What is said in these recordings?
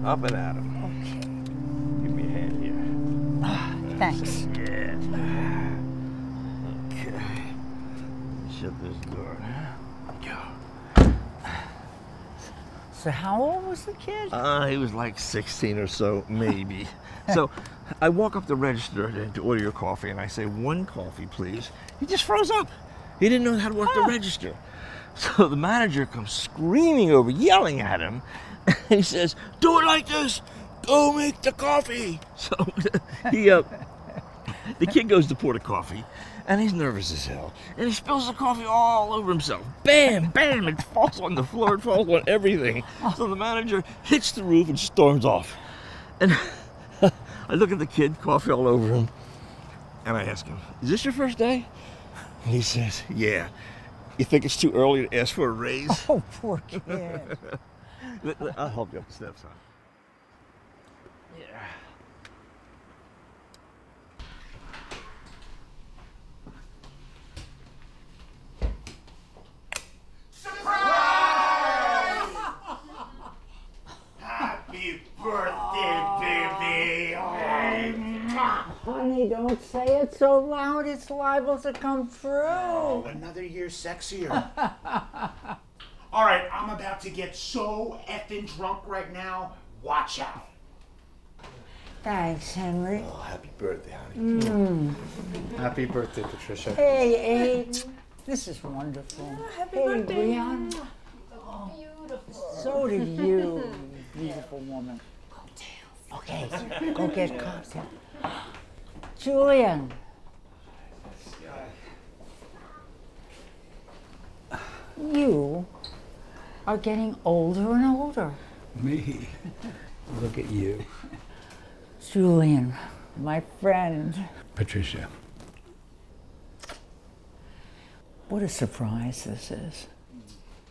Up and at 'em. Okay. Give me a hand here. Thanks. Yeah. Okay. Shut this door. Go. So how old was the kid? He was like 16 or so, maybe. So I walk up the register to order your coffee, and I say, 1 coffee, please. He just froze up. He didn't know how to work the register. So the manager comes screaming over, yelling at him. He says, "Do it like this. Go make the coffee." So the kid goes to pour the coffee, and he's nervous as hell. And he spills the coffee all over himself. Bam, bam, it falls on the floor, it falls on everything. So the manager hits the roof and storms off. And I look at the kid, coffee all over him, and I ask him, "Is this your first day?" And he says, "Yeah." You think it's too early to ask for a raise? Oh, poor kid. I'll help you up the steps, huh? Yeah. Happy birthday, baby! Honey, don't say it so loud. It's liable to come true. Oh, another year sexier. All right, I'm about to get so effing drunk right now. Watch out. Thanks, Henry. Oh, happy birthday, honey. Happy birthday, Patricia. Hey, Aiden. This is wonderful. Happy hey, birthday. Brian. Beautiful. So do you, beautiful woman. Okay, go get cocktail. Julian. You are getting older and older. Me? Look at you. Julian, my friend. Patricia. What a surprise this is.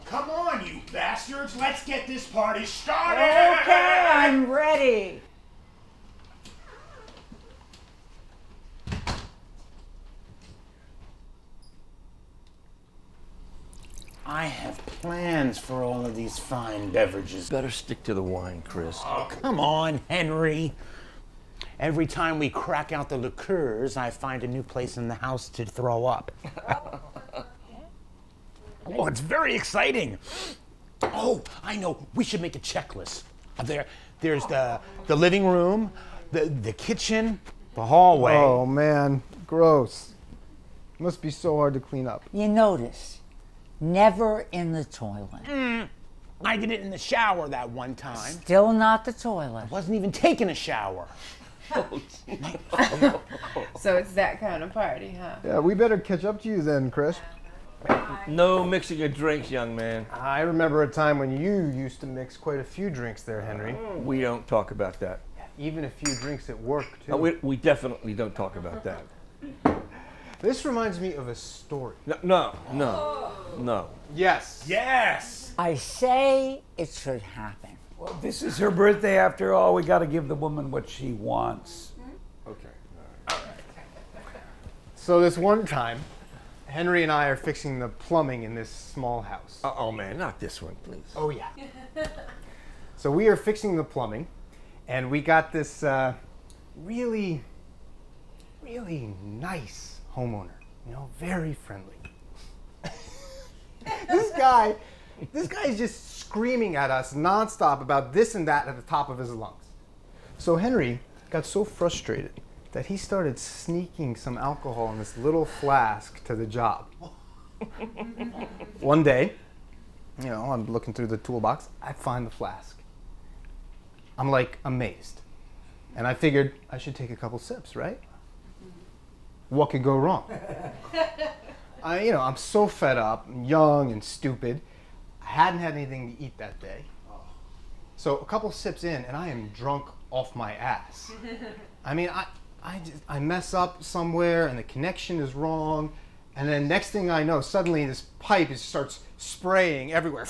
Come on, you bastards. Let's get this party started. Okay, I'm ready. I have plans for all of these fine beverages. Better stick to the wine, Chris. Oh, come on, Henry. Every time we crack out the liqueurs, I find a new place in the house to throw up. Oh, it's very exciting. Oh, I know. We should make a checklist. There's the living room, the kitchen, the hallway. Oh, man. Gross. Must be so hard to clean up. You notice, never in the toilet. I did it in the shower that one time. Still not the toilet. Wasn't even taking a shower. So it's that kind of party, huh? Yeah, we better catch up to you then, Chris. No mixing of drinks, young man. I remember a time when you used to mix quite a few drinks there, Henry. We don't talk about that. Even a few drinks at work, too. We definitely don't talk about that. This reminds me of a story. No. Yes. Yes! I say it should happen. Well, this is her birthday after all. We got to give the woman what she wants. Okay. So this one time, Henry and I are fixing the plumbing in this small house. Oh, man, not this one, please. Oh, yeah. So we are fixing the plumbing, and we got this really nice homeowner. You know, very friendly. This guy is just screaming at us nonstop about this and that at the top of his lungs. So Henry got so frustrated that he started sneaking some alcohol in this little flask to the job. One day, you know, I'm looking through the toolbox, I find the flask. I'm like amazed. And I figured I should take a couple sips, right? what could go wrong? I'm so fed up, I'm young and stupid. I hadn't had anything to eat that day. So a couple sips in, and I am drunk off my ass. I mean, I mess up somewhere, and the connection is wrong, and then next thing I know, suddenly this pipe starts spraying everywhere.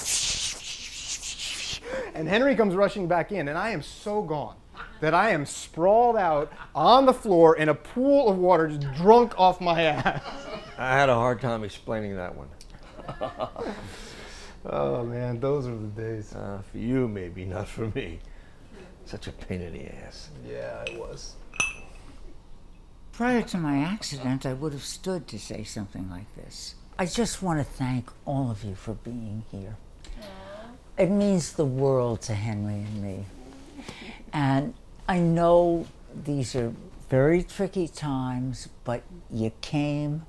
And Henry comes rushing back in, and I am so gone that I am sprawled out on the floor in a pool of water, just drunk off my ass. I had a hard time explaining that one. Oh man, those are the days. For you, maybe, not for me. Such a pain in the ass. Yeah, it was. Prior to my accident, I would have stood to say something like this. I just want to thank all of you for being here. It means the world to Henry and me. And I know these are very tricky times, but you came,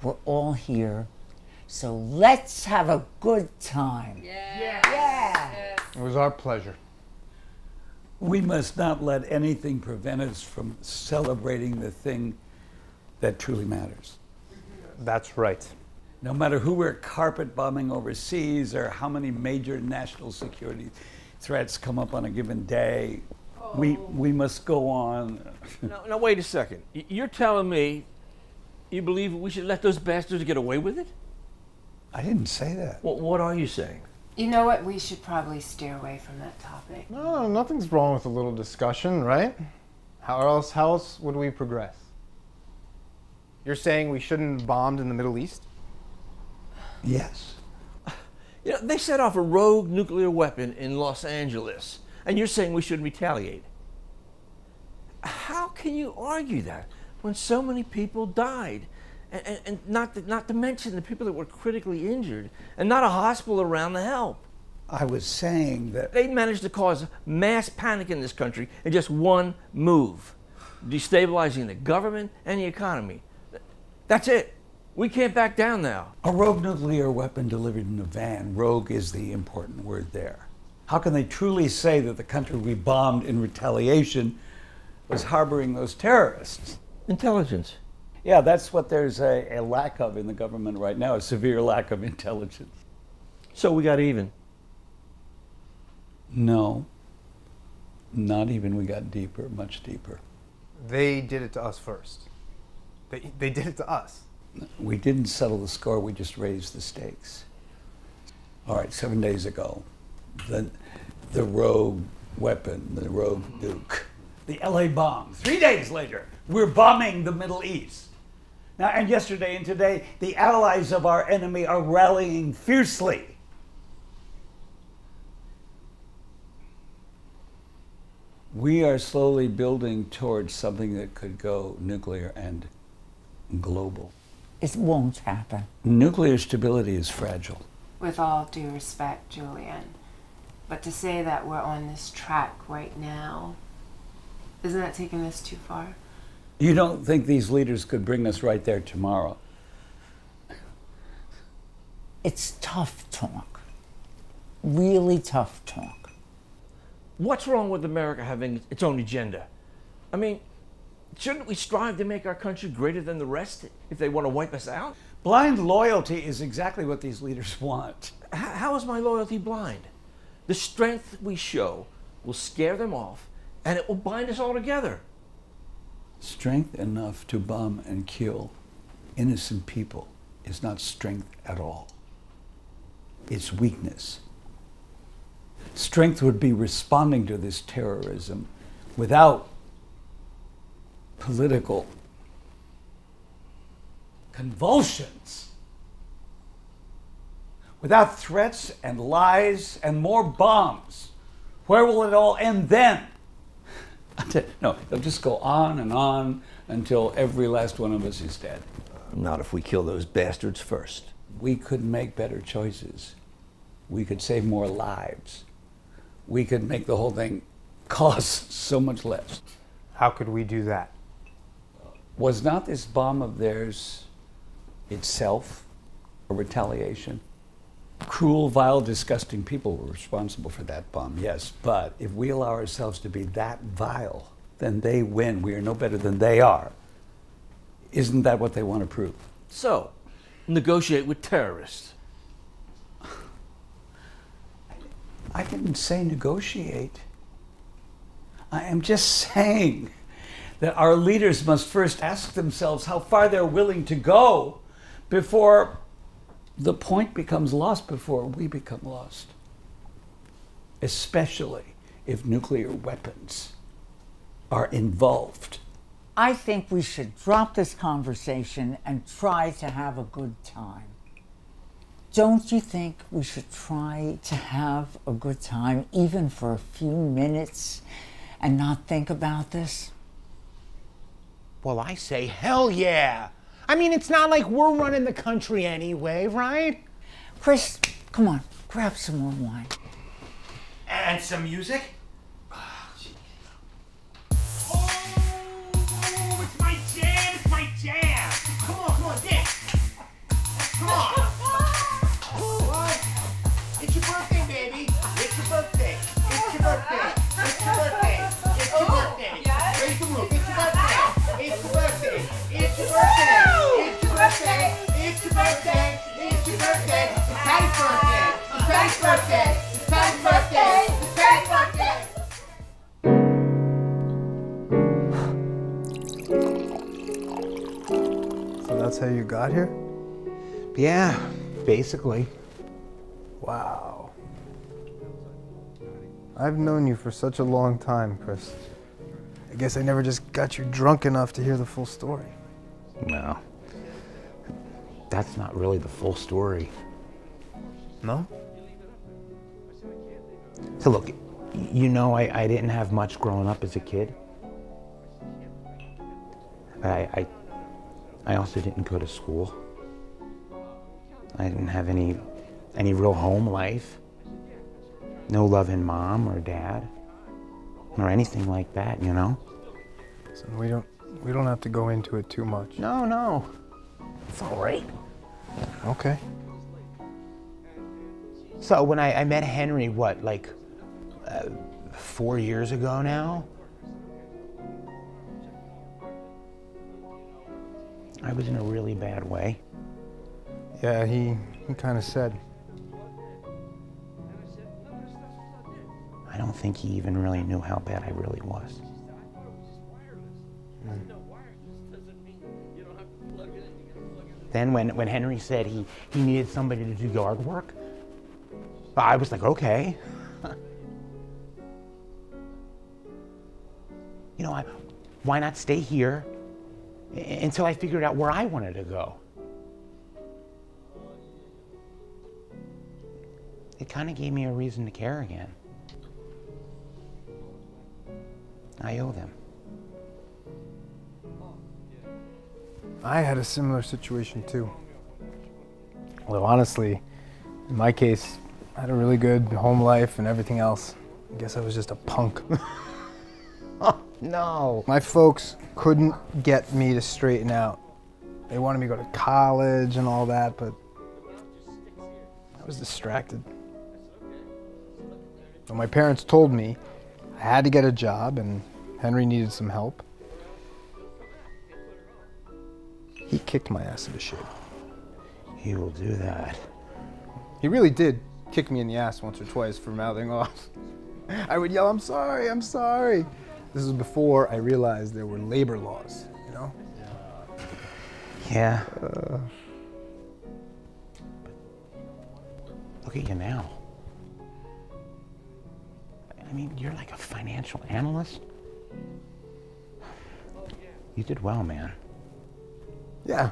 we're all here. So let's have a good time. Yeah. It was our pleasure. We must not let anything prevent us from celebrating the thing that truly matters. That's right. No matter who we're carpet bombing overseas or how many major national security threats come up on a given day, we must go on. Now, wait a second. You're telling me you believe we should let those bastards get away with it? I didn't say that. Well, what are you saying? You know what? We should probably steer away from that topic. No, nothing's wrong with a little discussion, right? How else would we progress? You're saying we shouldn't have bombed in the Middle East? Yes. You know, they set off a rogue nuclear weapon in Los Angeles, and you're saying we should retaliate. How can you argue that when so many people died? And not to mention the people that were critically injured, and not a hospital around to help. I was saying that They managed to cause mass panic in this country in just one move, destabilizing the government and the economy. That's it. We can't back down now. a rogue nuclear weapon delivered in a van, rogue is the important word there. How can they truly say that the country we bombed in retaliation was harboring those terrorists? Intelligence. Yeah, that's what there's a lack of in the government right now, a severe lack of intelligence. So we got even. No, not even. We got deeper, much deeper. They did it to us first. They did it to us. We didn't settle the score, we just raised the stakes. All right, 7 days ago, the rogue weapon, the rogue nuke, the LA bomb. 3 days later, we're bombing the Middle East. Now, and yesterday and today, the allies of our enemy are rallying fiercely. We are slowly building towards something that could go nuclear and global. It won't happen. Nuclear stability is fragile. With all due respect, Julian, but to say that we're on this track right now, isn't that taking this too far? You don't think these leaders could bring us right there tomorrow? It's tough talk. Really tough talk. What's wrong with America having its own agenda? I mean, shouldn't we strive to make our country greater than the rest if they want to wipe us out? Blind loyalty is exactly what these leaders want. How is my loyalty blind? The strength we show will scare them off, and it will bind us all together. Strength enough to bomb and kill innocent people is not strength at all. It's weakness. Strength would be responding to this terrorism without political convulsions, without threats and lies and more bombs. Where will it all end then? No, it'll just go on and on until every last one of us is dead. Not if we kill those bastards first. We could make better choices. We could save more lives. We could make the whole thing cost so much less. How could we do that? Was not this bomb of theirs itself a retaliation? Cruel, vile, disgusting people were responsible for that bomb, yes. But if we allow ourselves to be that vile, then they win. We are no better than they are. Isn't that what they want to prove? So, negotiate with terrorists. I didn't say negotiate. I am just saying that our leaders must first ask themselves how far they're willing to go before the point becomes lost, before we become lost. Especially if nuclear weapons are involved. I think we should drop this conversation and try to have a good time. Don't you think we should try to have a good time, even for a few minutes, and not think about this? Well, I say hell yeah. I mean, it's not like we're running the country anyway, right? Chris, come on, grab some more wine. And some music? Oh, it's my jam, it's my jam. Come on, Dick. Come on. What? It's your birthday, baby. It's your birthday. It's your birthday. It's your birthday. It's your birthday. Raise the roof. It's your birthday. It's your birthday. It's your birthday. It's your birthday. It's your birthday. It's your birthday. It's Patty's birthday. It's Patty's birthday. It's Patty's birthday. It's Patty's birthday. So that's how you got here? Yeah, basically. Wow. I've known you for such a long time, Chris. I guess I never just got you drunk enough to hear the full story. No. That's not really the full story. No? So look, you know I didn't have much growing up as a kid. I also didn't go to school. I didn't have any real home life. No loving mom or dad or anything like that, you know? So we don't have to go into it too much. No. It's all right. Okay. So when I met Henry, what, like 4 years ago now? I was in a really bad way. Yeah, he kind of said. I don't think he even really knew how bad I really was. Then when Henry said he needed somebody to do yard work, I was like, okay. You know, why not stay here until I figured out where I wanted to go? It kind of gave me a reason to care again. I owe them. I had a similar situation too. Although honestly, in my case, I had a really good home life and everything else. I guess I was just a punk. Oh, no. My folks couldn't get me to straighten out. They wanted me to go to college and all that, but I was distracted. So my parents told me I had to get a job and Henry needed some help. He kicked my ass into shape. He will do that. He really did kick me in the ass once or twice for mouthing off. I would yell, "I'm sorry, I'm sorry." This was before I realized there were labor laws, you know? Yeah. Look at you now. I mean, you're like a financial analyst. You did well, man. Yeah,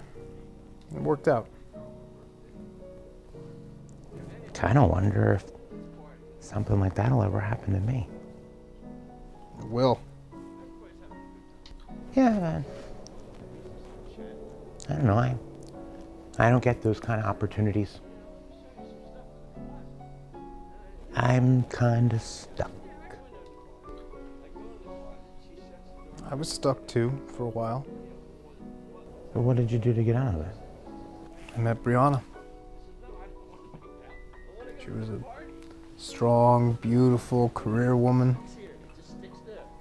it worked out. Kind of wonder if something like that'll ever happen to me. It will. Yeah, man. I don't know. I don't get those kind of opportunities. I'm kind of stuck. I was stuck too for a while. But what did you do to get out of it? I met Brianna. She was a strong, beautiful career woman.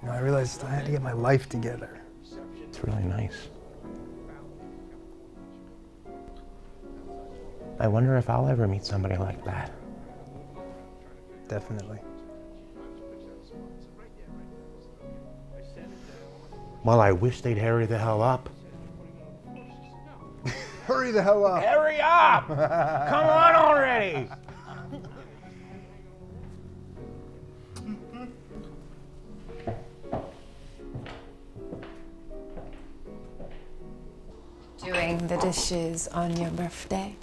You know, I realized I had to get my life together. It's really nice. I wonder if I'll ever meet somebody like that. Definitely. Well, I wish they'd hurry the hell up. Hurry the hell up. Hurry up! Come on already! Doing the dishes on your birthday?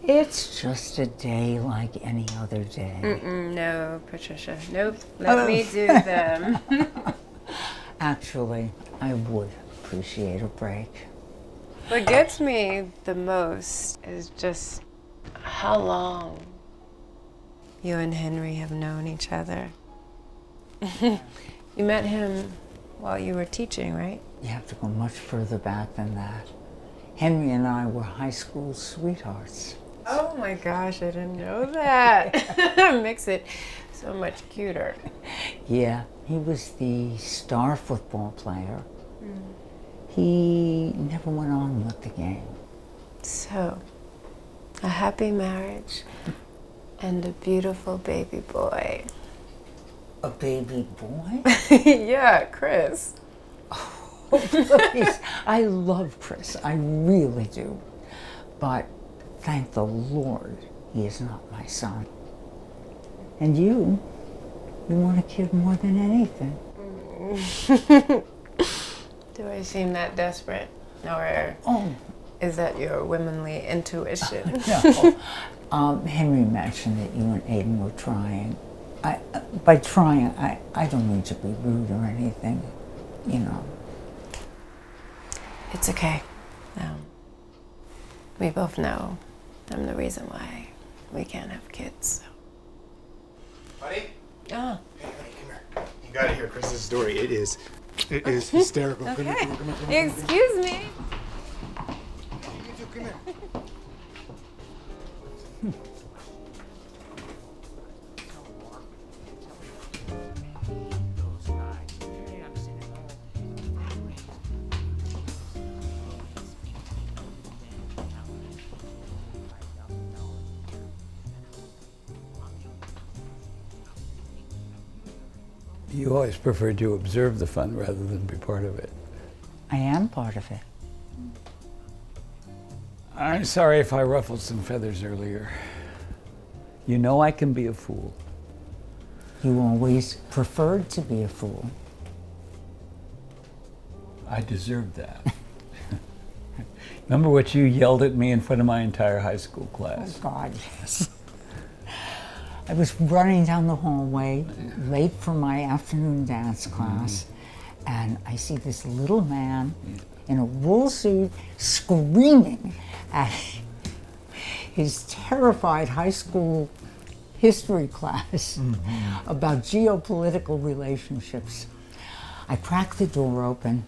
It's just a day like any other day. No, Patricia. Nope. Let me do them. Actually, I would appreciate a break. What gets me the most is just how long you and Henry have known each other. You met him while you were teaching, right? You have to go much further back than that. Henry and I were high school sweethearts. Oh my gosh, I didn't know that. Makes it so much cuter. Yeah, he was the star football player. He never went on with the game. So, a happy marriage and a beautiful baby boy. A baby boy? Yeah, Chris. Please, I love Chris, I really do. But thank the Lord, he is not my son. And you want a kid more than anything. Do I seem that desperate? Or is that your womanly intuition? No. Henry mentioned that you and Aiden were trying. By trying, I don't mean to be rude or anything, you know. It's okay. We both know I'm the reason why we can't have kids. So. Buddy? Oh. Hey, come here. You gotta hear Chris's story. It is hysterical. Okay. Come here. Excuse me. You two, come here. You always preferred to observe the fun rather than be part of it. I am part of it. I'm sorry if I ruffled some feathers earlier. You know I can be a fool. You always preferred to be a fool. I deserved that. Remember what you yelled at me in front of my entire high school class? Oh, God, yes. I was running down the hallway, late for my afternoon dance class, and I see this little man in a wool suit screaming at his terrified high school history class about geopolitical relationships. I cracked the door open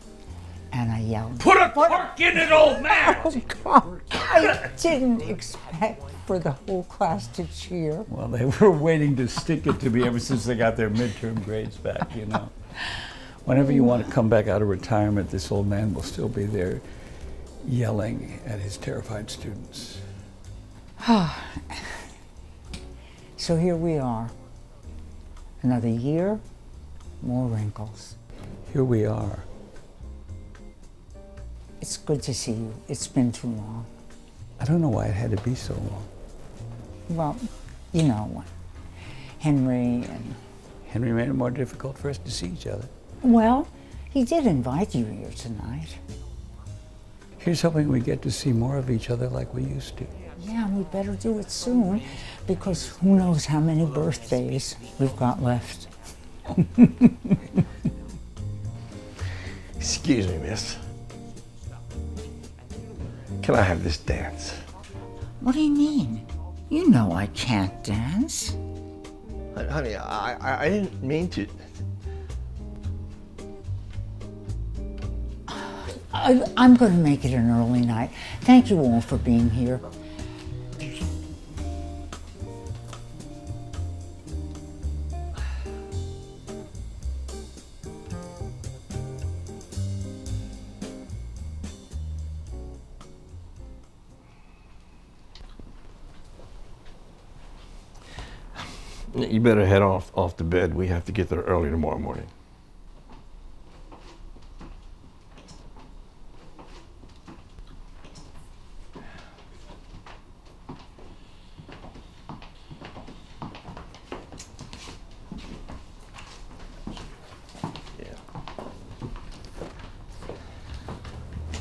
and I yelled, Put a cork in it, old man! "Oh, God, I didn't expect for the whole class to cheer." Well, they were waiting to stick it to me ever since they got their midterm grades back, you know. Whenever you want to come back out of retirement, this old man will still be there yelling at his terrified students. So here we are. Another year, more wrinkles. Here we are. It's good to see you. It's been too long. I don't know why it had to be so long. Well, you know, Henry and... Henry made it more difficult for us to see each other. Well, he did invite you here tonight. Here's hoping we get to see more of each other like we used to. Yeah, we better do it soon, because who knows how many birthdays we've got left. Excuse me, miss. Can I have this dance? What do you mean? You know I can't dance. Honey, I didn't mean to. I'm going to make it an early night. Thank you all for being here. You better head off to bed. We have to get there early tomorrow morning.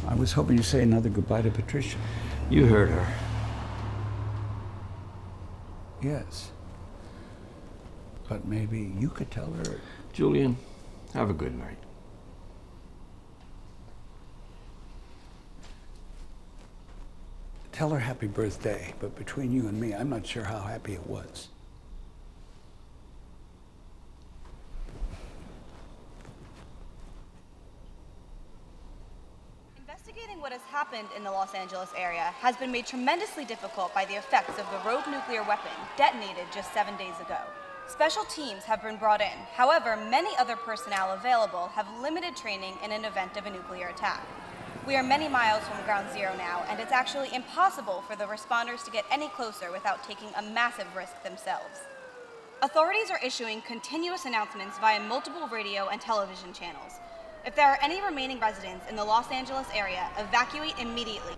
I was hoping you'd say another goodbye to Patricia. You heard her. Yes. But maybe you could tell her. Julian, have a good night. Tell her happy birthday, but between you and me, I'm not sure how happy it was. Investigating what has happened in the Los Angeles area has been made tremendously difficult by the effects of the rogue nuclear weapon detonated just 7 days ago. Special teams have been brought in. However, many other personnel available have limited training in an event of a nuclear attack. We are many miles from ground zero now, and it's actually impossible for the responders to get any closer without taking a massive risk themselves. Authorities are issuing continuous announcements via multiple radio and television channels. If there are any remaining residents in the Los Angeles area, evacuate immediately.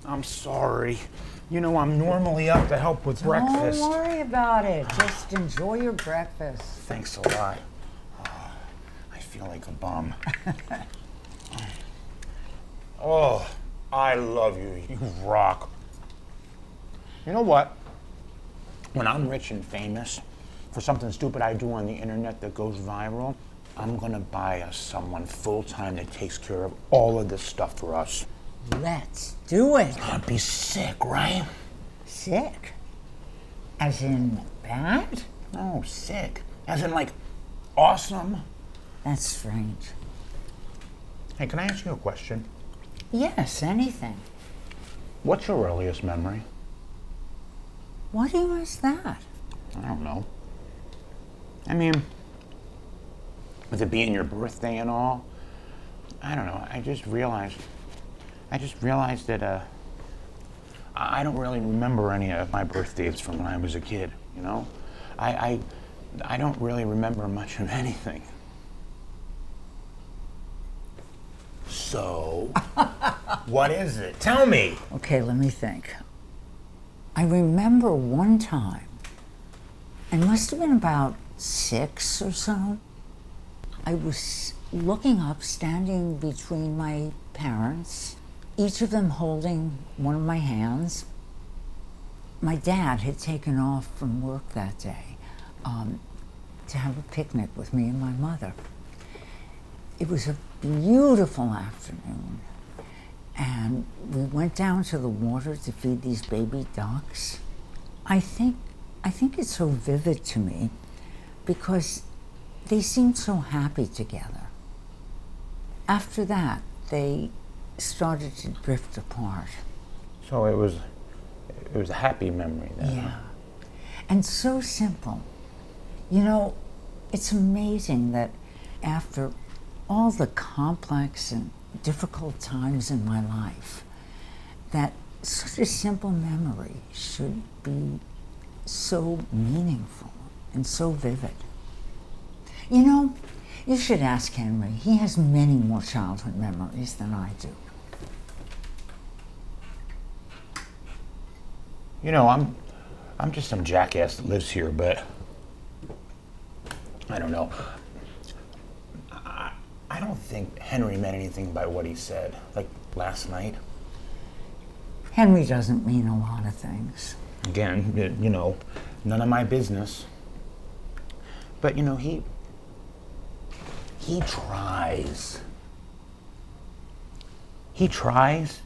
I'm sorry. You know, I'm normally up to help with breakfast. Don't worry about it. Just enjoy your breakfast. Thanks a lot. Oh, I feel like a bum. Oh, I love you. You rock. You know what? When I'm rich and famous, for something stupid I do on the internet that goes viral, I'm gonna buy us someone full-time that takes care of all of this stuff for us. Let's do it. I'd be sick, right? Sick? As in bad? No, sick. As in, like, awesome. That's strange. Hey, can I ask you a question? Yes, anything. What's your earliest memory? Why do you ask that? I don't know. I mean, with it being your birthday and all, I don't know. I just realized that I don't really remember any of my birthdays from when I was a kid, you know? I don't really remember much of anything. So, what is it? Tell me. Okay, let me think. I remember one time, it must have been about 6 or so, I was looking up, standing between my parents, each of them holding one of my hands. My dad had taken off from work that day. to have a picnic with me and my mother. It was a beautiful afternoon, and we went down to the water to feed these baby ducks. I think it's so vivid to me because they seemed so happy together. After that, they started to drift apart. So it was a happy memory then. Yeah. And so simple. You know, it's amazing that after all the complex and difficult times in my life, that such a simple memory should be so meaningful and so vivid. You know, you should ask Henry. He has many more childhood memories than I do. You know, I'm just some jackass that lives here, but I don't know. I don't think Henry meant anything by what he said, like last night. Henry doesn't mean a lot of things. Again, you know, none of my business. But, you know, he tries. He tries,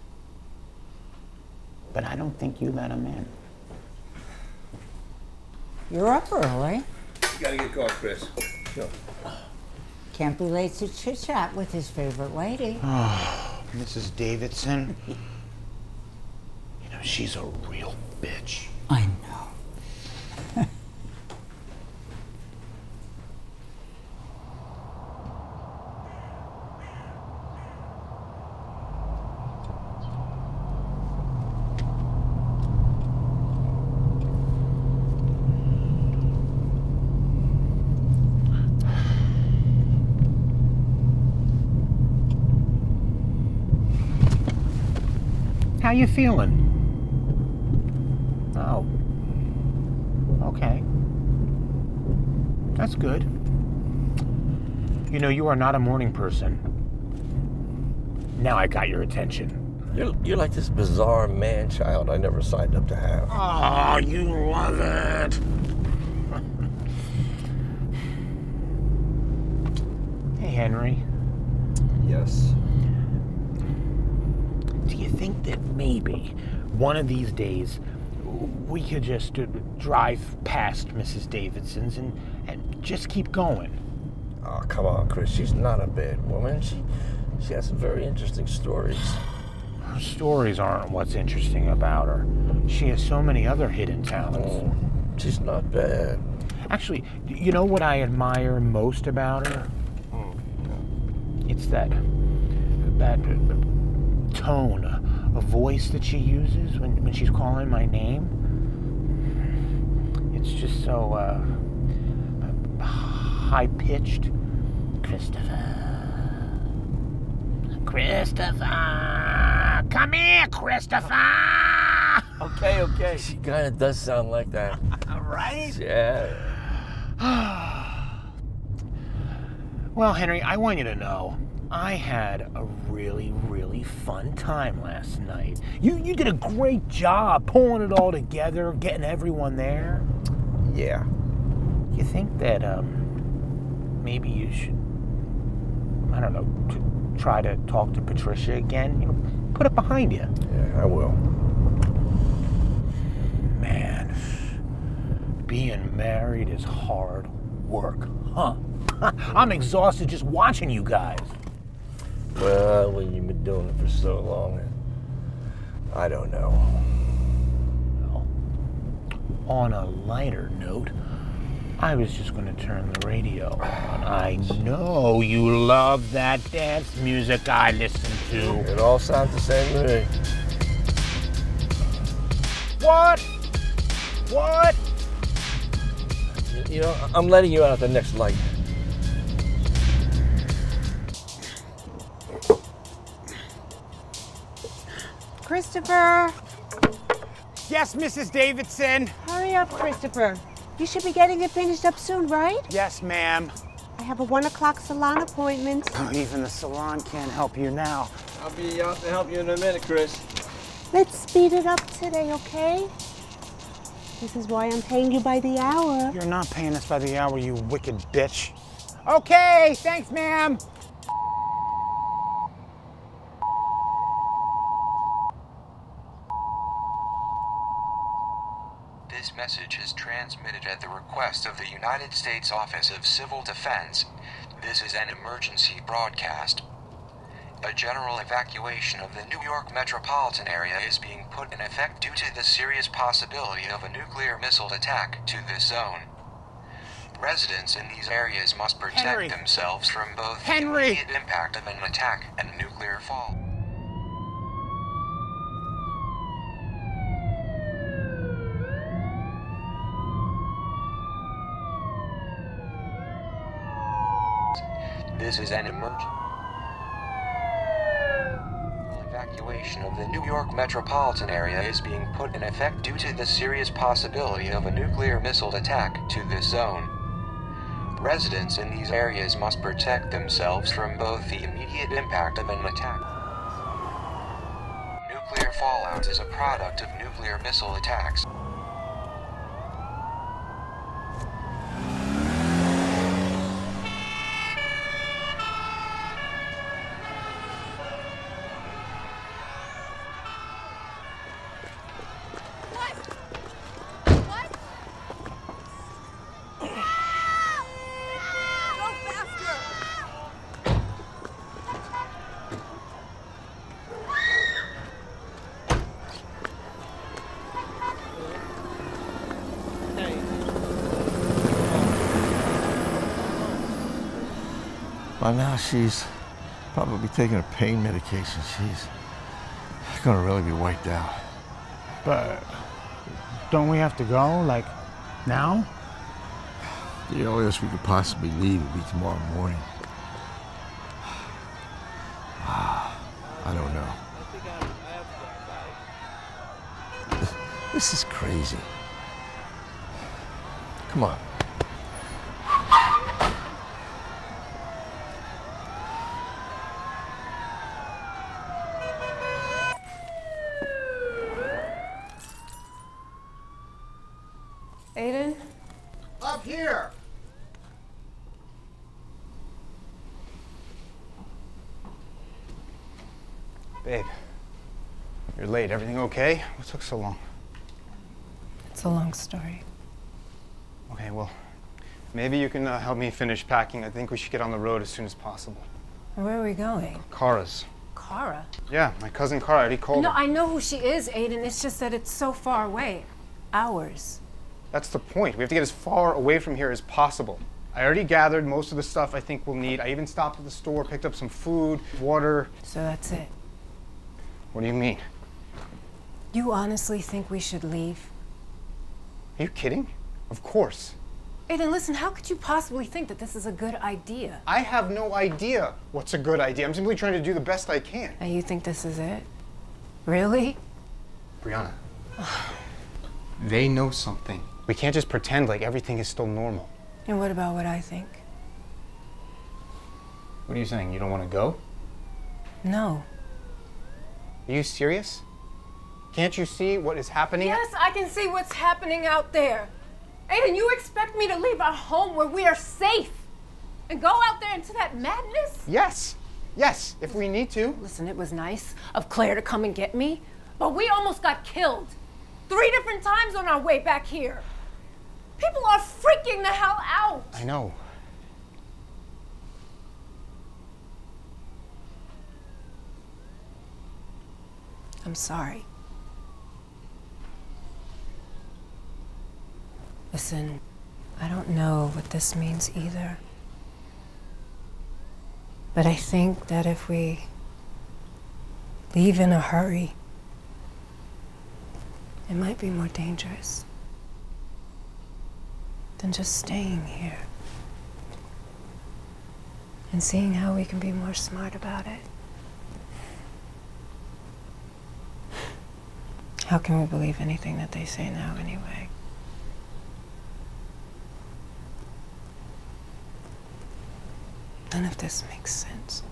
but I don't think you let him in. You're up early. You gotta get caught, Chris. Sure. Can't be late to chit-chat with his favorite lady. Oh, Mrs. Davidson. You know, she's a real bitch. I know. How you feeling? Oh. Okay. That's good. You know, you are not a morning person. Now I got your attention. You're like this bizarre man-child I never signed up to have. Oh, you love it. Hey, Henry. Yes. Do you think that maybe one of these days we could just drive past Mrs. Davidson's and just keep going? Oh, come on, Chris. She's not a bad woman. She has some very interesting stories. Her stories aren't what's interesting about her. She has so many other hidden talents. Oh, she's not bad. Actually, you know what I admire most about her? It's that tone, a voice that she uses when she's calling my name. It's just so high-pitched. Christopher! Come here, Christopher! Okay. She kind of does sound like that. Right? Yeah. Well, Henry, I want you to know, I had a really, really fun time last night. You did a great job pulling it all together, getting everyone there. Yeah. You think that maybe you should, I don't know, try to talk to Patricia again? You know, put it behind you. Yeah, I will. Man, being married is hard work, huh? I'm exhausted just watching you guys. Well, when you've been doing it for so long, I don't know. Well, on a lighter note, I was just going to turn the radio on. I know you love that dance music I listen to. It all sounds the same to me. What? You know, I'm letting you out at the next light. Christopher! Yes, Mrs. Davidson. Hurry up, Christopher. You should be getting it finished up soon, right? Yes, ma'am. I have a 1 o'clock salon appointment. Oh, even the salon can't help you now. I'll be out to help you in a minute, Chris. Let's speed it up today, okay? This is why I'm paying you by the hour. You're not paying us by the hour, you wicked bitch. Okay, thanks, ma'am. This message is transmitted at the request of the United States Office of Civil Defense. This is an emergency broadcast. A general evacuation of the New York metropolitan area is being put in effect due to the serious possibility of a nuclear missile attack to this zone. Residents in these areas must protect themselves from both the immediate impact of an attack and nuclear fall. This is an emergency evacuation of the New York metropolitan area is being put in effect due to the serious possibility of a nuclear missile attack to this zone. Residents in these areas must protect themselves from both the immediate impact of an attack. Nuclear fallout is a product of nuclear missile attacks. By now, she's probably taking a pain medication. She's gonna really be wiped out. But don't we have to go, like, now? The earliest we could possibly leave would be tomorrow morning. I don't know. This is crazy. Come on. Aiden? Up here! Babe, you're late. Everything okay? What took so long? It's a long story. Okay, well, maybe you can help me finish packing. I think we should get on the road as soon as possible. Where are we going? Kara's. Kara? Yeah, my cousin Kara. I already called No, her. I know who she is, Aiden. It's just that it's so far away. Hours. That's the point. We have to get as far away from here as possible. I already gathered most of the stuff I think we'll need. I even stopped at the store, picked up some food, water. So that's it. What do you mean? You honestly think we should leave? Are you kidding? Of course. Aiden, listen, how could you possibly think that this is a good idea? I have no idea what's a good idea. I'm simply trying to do the best I can. And you think this is it? Really? Brianna, they know something. We can't just pretend like everything is still normal. And what about what I think? What are you saying? You don't want to go? No. Are you serious? Can't you see what is happening? Yes, I can see what's happening out there. Aiden, you expect me to leave our home where we are safe and go out there into that madness? Yes. Yes, if we need to. Listen, it was nice of Claire to come and get me, but we almost got killed 3 different times on our way back here. People are freaking the hell out. I know. I'm sorry. Listen, I don't know what this means either. But I think that if we leave in a hurry, it might be more dangerous than just staying here and seeing how we can be more smart about it. How can we believe anything that they say now anyway? None of this makes sense.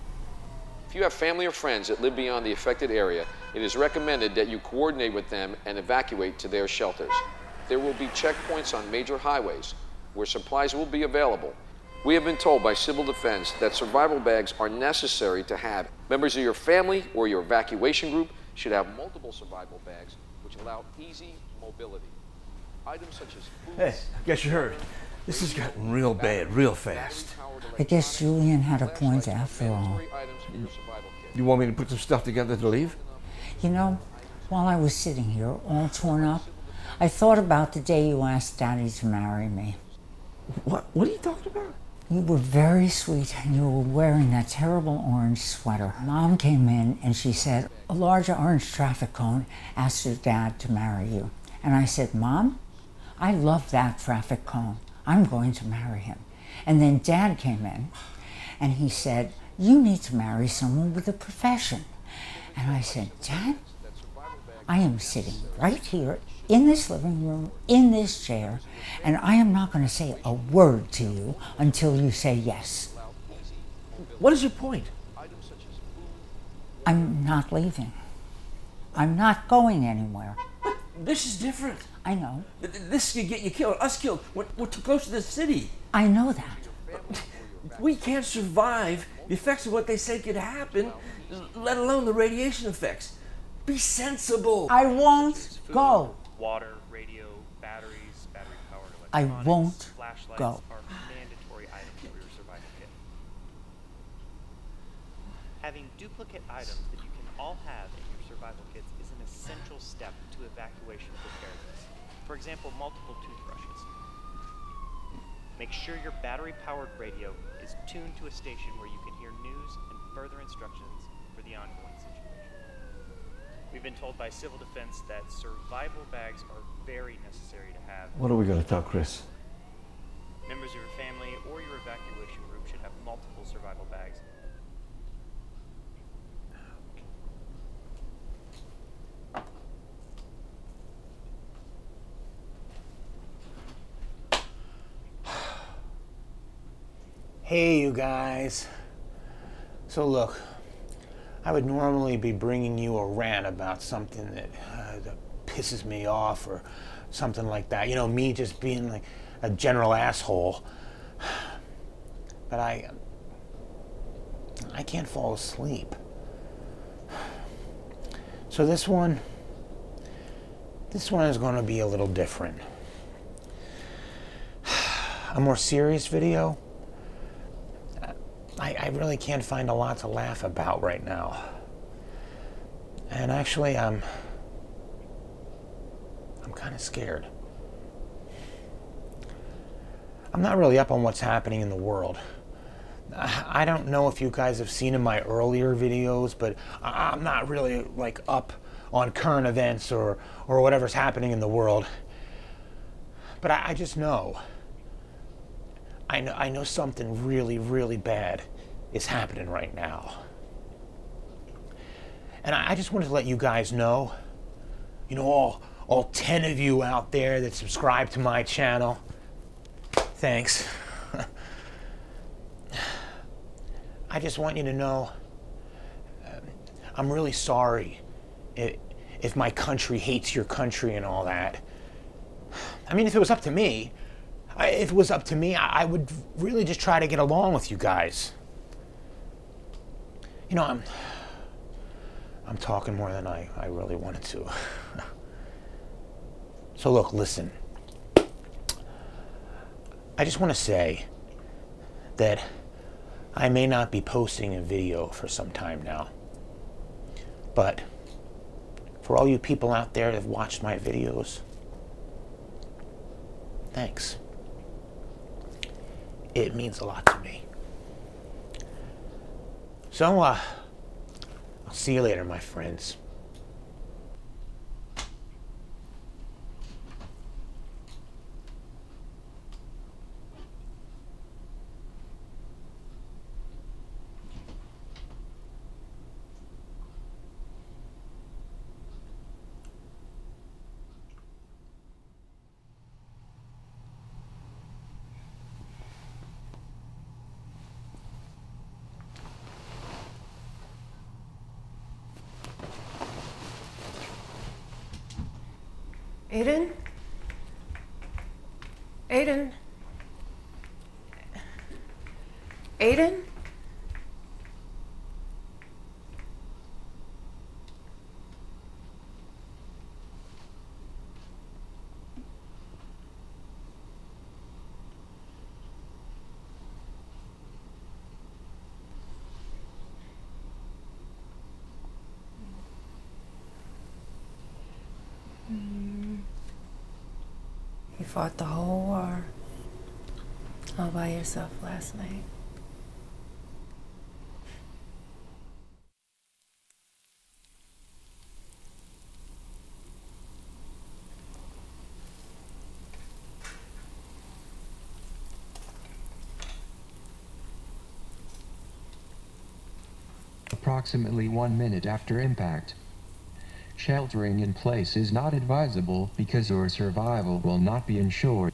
If you have family or friends that live beyond the affected area, it is recommended that you coordinate with them and evacuate to their shelters. there will be checkpoints on major highways where supplies will be available. We have been told by Civil Defense that survival bags are necessary to have. Members of your family or your evacuation group should have multiple survival bags which allow easy mobility. Items such as food... Hey, guess you heard. This has gotten real bad, real fast. I guess Julian had a point after all. You want me to put some stuff together to leave? You know, while I was sitting here all torn up, I thought about the day you asked Daddy to marry me. What are you talking about? You were very sweet and you were wearing that terrible orange sweater. Mom came in and she said, a large orange traffic cone asked your dad to marry you. And I said, Mom, I love that traffic cone. I'm going to marry him. And then Dad came in and he said, you need to marry someone with a profession. And I said, Dad, I am sitting right here in this living room, in this chair, and I am not going to say a word to you until you say yes. What is your point? I'm not leaving. I'm not going anywhere. But this is different. I know. This could get you killed, us killed. We're too close to the city. I know that. We can't survive the effects of what they say could happen, let alone the radiation effects. Be sensible. I won't go. Water, radio, batteries, battery-powered I electronics, won't flashlights go. are mandatory items for your survival kit. Having duplicate items that you can all have in your survival kits is an essential step to evacuation preparedness. For example, multiple toothbrushes. Make sure your battery-powered radio is tuned to a station where you can hear news and further instructions for the ongoing situation. We've been told by Civil Defense that survival bags are very necessary to have. What are we going to tell Chris? Members of your family or your evacuation group should have multiple survival bags. Hey, you guys. So look, I would normally be bringing you a rant about something that pisses me off or something like that. You know, me just being like a general asshole. But I can't fall asleep. So this one is going to be a little different. A more serious video. I really can't find a lot to laugh about right now. And actually, I'm kind of scared. I'm not really up on what's happening in the world. I don't know if you guys have seen in my earlier videos, but I'm not really like up on current events or whatever's happening in the world. But I just know. I know something really, really bad is happening right now. And I just wanted to let you guys know, you know, all 10 of you out there that subscribe to my channel, thanks. I just want you to know, I'm really sorry if my country hates your country and all that. I mean, if it was up to me, I would really just try to get along with you guys. You know, I'm talking more than I really wanted to. So look, listen. I just want to say that I may not be posting a video for some time now. But for all you people out there that have watched my videos, thanks. It means a lot to me. So, I'll see you later, my friends. Aiden? Aiden? Aiden? You fought the whole war all by yourself last night. Approximately 1 minute after impact. Sheltering in place is not advisable because your survival will not be ensured.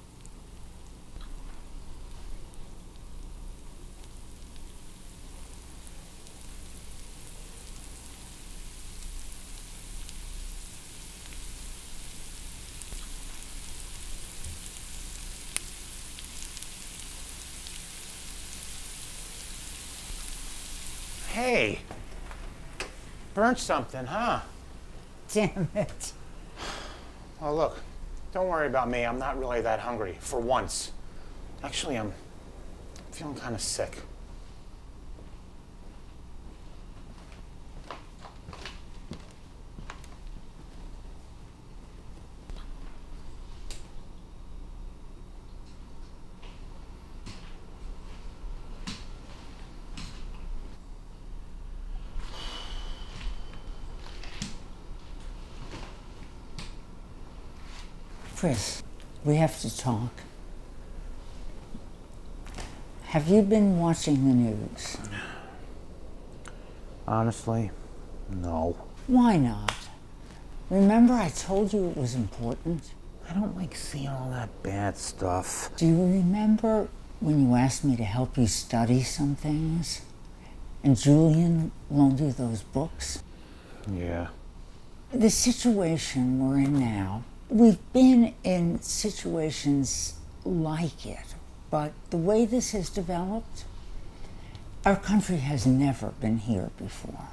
Hey, burnt something, huh? Damn it. Oh, look, don't worry about me. I'm not really that hungry, for once. Actually, I'm feeling kind of sick. Chris, we have to talk. Have you been watching the news? Honestly, no. Why not? Remember I told you it was important? I don't like seeing all that bad stuff. Do you remember when you asked me to help you study some things? And Julian loaned you those books? Yeah. The situation we're in now, we've been in situations like it, but the way this has developed, our country has never been here before.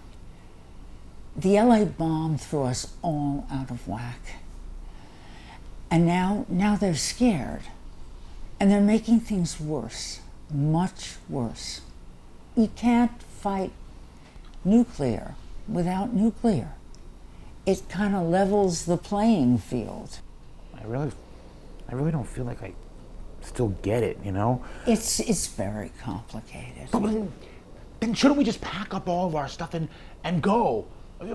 The LA bomb threw us all out of whack. And now they're scared. And they're making things worse, much worse. You can't fight nuclear without nuclear. It kind of levels the playing field. I really don't feel like I still get it, you know? It's very complicated. But then shouldn't we just pack up all of our stuff and go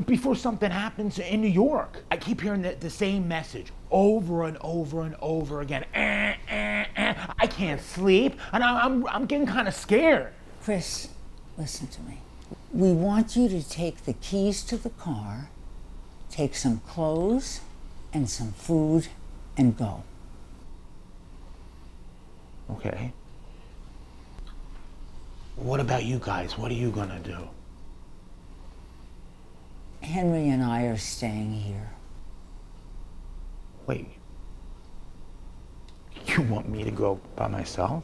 before something happens in New York? I keep hearing the same message over and over and over again. I can't sleep, and I'm getting kind of scared. Chris, listen to me. We want you to take the keys to the car, take some clothes and some food, and go. Okay. What about you guys? What are you gonna do? Henry and I are staying here. Wait. You want me to go by myself?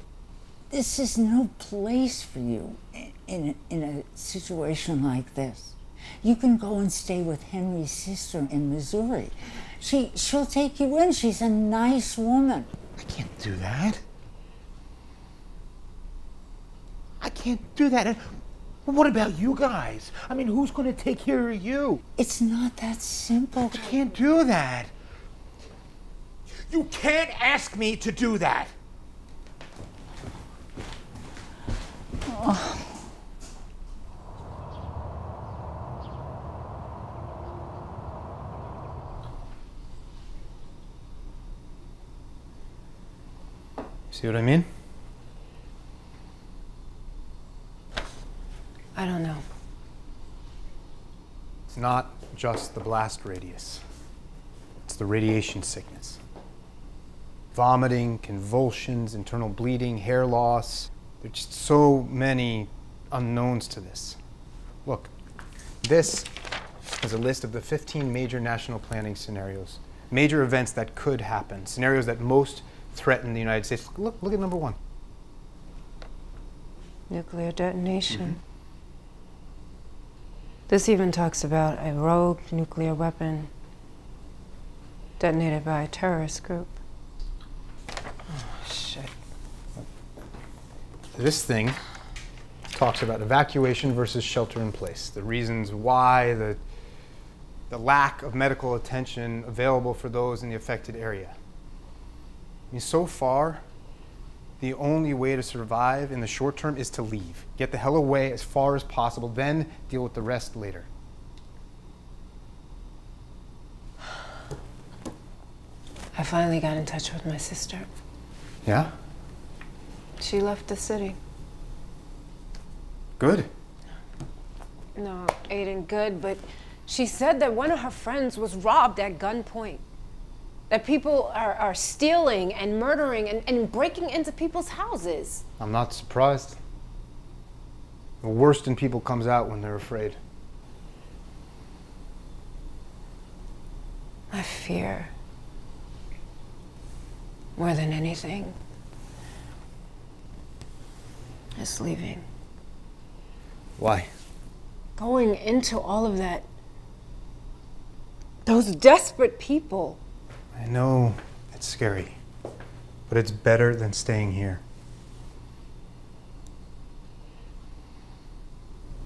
This is no place for you in a situation like this. You can go and stay with Henry's sister in Missouri. She'll take you in. She's a nice woman. I can't do that. I can't do that. And what about you guys? I mean, who's going to take care of you? It's not that simple. I can't do that. You can't ask me to do that. Oh. See what I mean? I don't know. It's not just the blast radius. It's the radiation sickness. Vomiting, convulsions, internal bleeding, hair loss. There's just so many unknowns to this. Look, this is a list of the 15 major national planning scenarios. Major events that could happen. Scenarios that most threaten the United States. Look at number 1. Nuclear detonation. This even talks about a rogue nuclear weapon detonated by a terrorist group. Oh, shit. This thing talks about evacuation versus shelter in place, the reasons why, the lack of medical attention available for those in the affected area. I mean, so far, the only way to survive in the short term is to leave. Get the hell away as far as possible, then deal with the rest later. I finally got in touch with my sister. Yeah? She left the city. Good. No, Aiden, good, but she said that one of her friends was robbed at gunpoint. That people are stealing and murdering and breaking into people's houses. I'm not surprised. The worst in people comes out when they're afraid. I fear, more than anything, is leaving. Why? Going into all of that, those desperate people. I know it's scary, but it's better than staying here.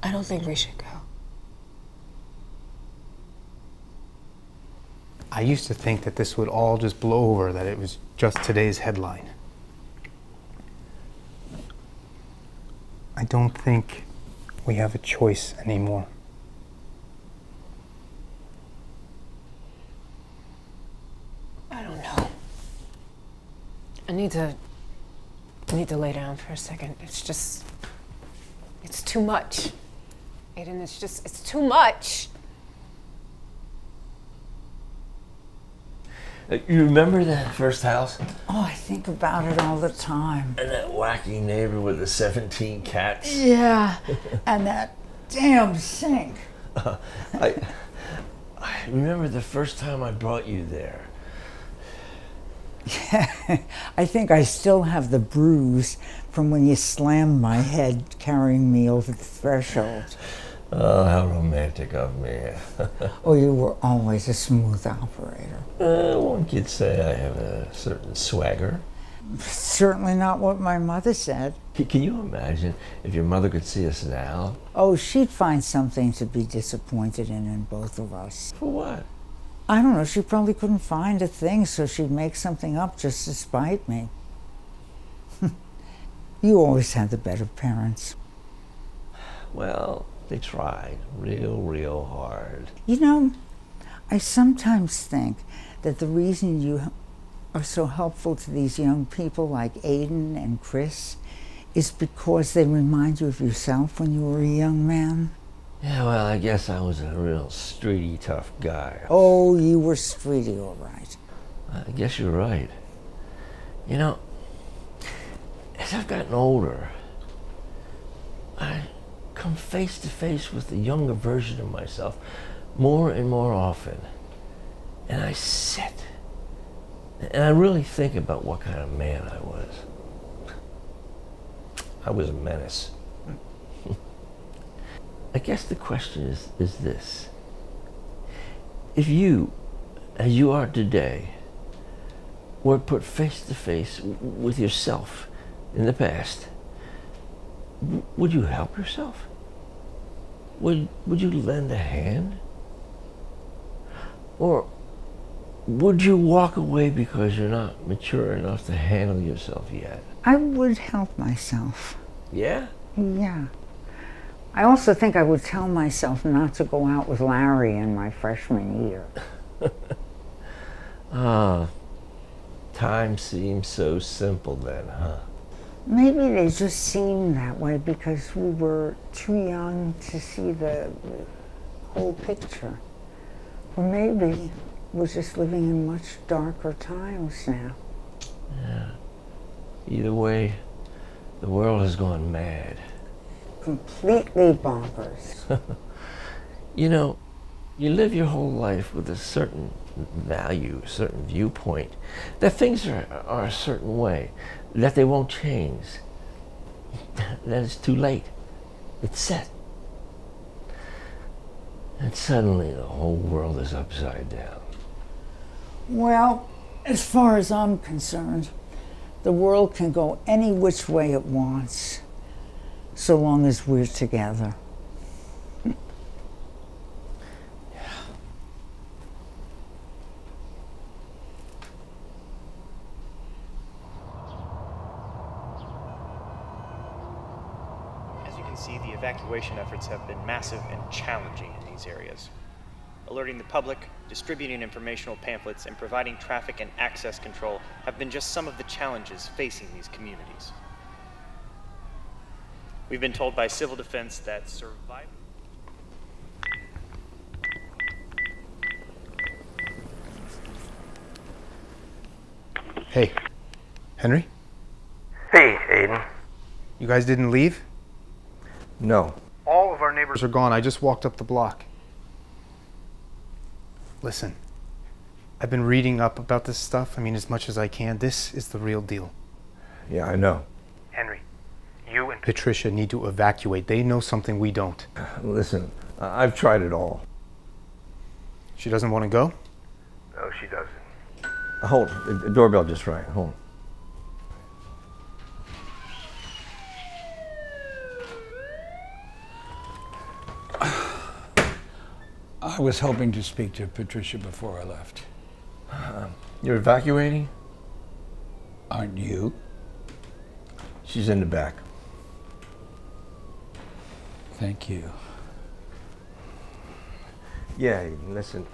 I don't think we should go. I used to think that this would all just blow over, that it was just today's headline. I don't think we have a choice anymore. I don't know. I need to lay down for a second. It's too much. Aiden, it's too much. You remember that first house? Oh, I think about it all the time. And that wacky neighbor with the 17 cats? Yeah, and that damn sink. I remember the first time I brought you there. I think I still have the bruise from when you slammed my head carrying me over the threshold. Oh, how romantic of me. Oh, you were always a smooth operator. One could say I have a certain swagger. Certainly not what my mother said. Can you imagine if your mother could see us now? Oh, she'd find something to be disappointed in both of us. For what? I don't know, she probably couldn't find a thing, so she'd make something up just to spite me. You always had the better parents. Well, they tried real hard. You know, I sometimes think that the reason you are so helpful to these young people like Aiden and Chris is because they remind you of yourself when you were a young man. Yeah, well, I guess I was a real streety tough guy. Oh, you were streety, all right. I guess you're right. You know, as I've gotten older, I come face to face with the younger version of myself more and more often. And I sit and I really think about what kind of man I was. I was a menace. I guess the question is this. If you, as you are today, were put face to face with yourself in the past, would you help yourself? Would you lend a hand? Or would you walk away because you're not mature enough to handle yourself yet? I would help myself. Yeah? Yeah. I also think I would tell myself not to go out with Larry in my freshman year. Time seems so simple then, huh? Maybe they just seemed that way because we were too young to see the whole picture. Or maybe we're just living in much darker times now. Yeah. Either way, the world has gone mad. Completely bonkers. You know, You live your whole life with a certain value, a certain viewpoint, that things are a certain way, that they won't change, that it's too late, it's set. And suddenly the whole world is upside down. Well, as far as I'm concerned, the world can go any which way it wants, so long as we're together. As you can see, the evacuation efforts have been massive and challenging in these areas. Alerting the public, distributing informational pamphlets, and providing traffic and access control have been just some of the challenges facing these communities. We've been told by civil defense that survival... Hey, Henry? Hey, Aiden. You guys didn't leave? No. All of our neighbors are gone. I just walked up the block. Listen, I've been reading up about this stuff. I mean, as much as I can. This is the real deal. Yeah, I know. Henry, you and Patricia need to evacuate. They know something we don't. Listen, I've tried it all. She doesn't want to go? No, she doesn't. Hold, the doorbell just rang. Hold. I was hoping to speak to Patricia before I left. You're evacuating? Aren't you? She's in the back. Thank you. Yeah, listen,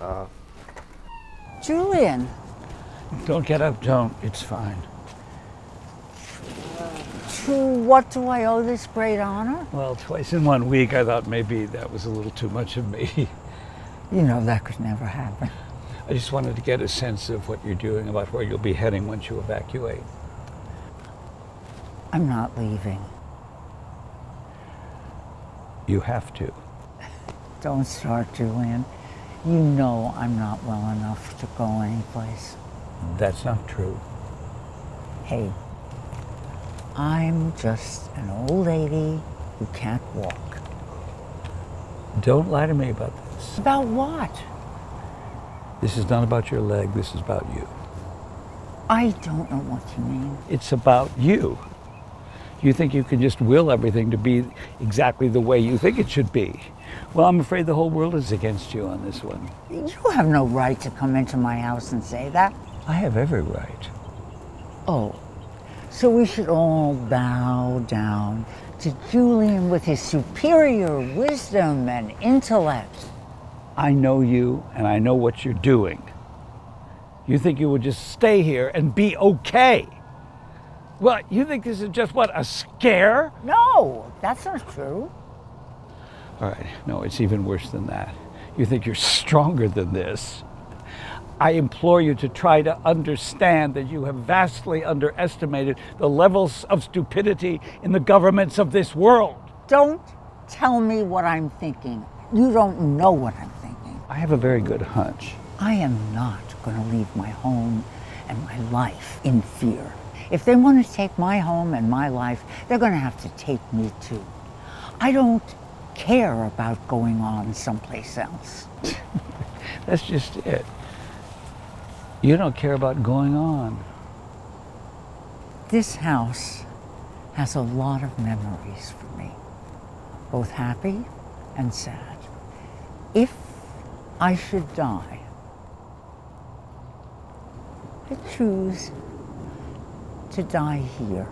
Julian. Don't get up, don't. It's fine. To what do I owe this great honor? Well, twice in 1 week, I thought maybe that was a little too much of me. You know that could never happen. I just wanted to get a sense of what you're doing, about where you'll be heading once you evacuate. I'm not leaving. You have to. Don't start, Julian. You know I'm not well enough to go anyplace. That's not true. Hey, I'm just an old lady who can't walk. Don't lie to me about this. About what? This is not about your leg, this is about you. I don't know what you mean. It's about you. You think you can just will everything to be exactly the way you think it should be. Well, I'm afraid the whole world is against you on this one. You have no right to come into my house and say that. I have every right. Oh, so we should all bow down to Julian with his superior wisdom and intellect. I know you, and I know what you're doing. You think you would just stay here and be okay. Well, you think this is just, what, a scare? No, that's not true. All right, no, it's even worse than that. You think you're stronger than this. I implore you to try to understand that you have vastly underestimated the levels of stupidity in the governments of this world. Don't tell me what I'm thinking. You don't know what I'm thinking. I have a very good hunch. I am not going to leave my home and my life in fear. If they want to take my home and my life, they're going to have to take me too. I don't care about going on someplace else. That's just it. You don't care about going on. This house has a lot of memories for me, both happy and sad. If I should die, I choose to die here,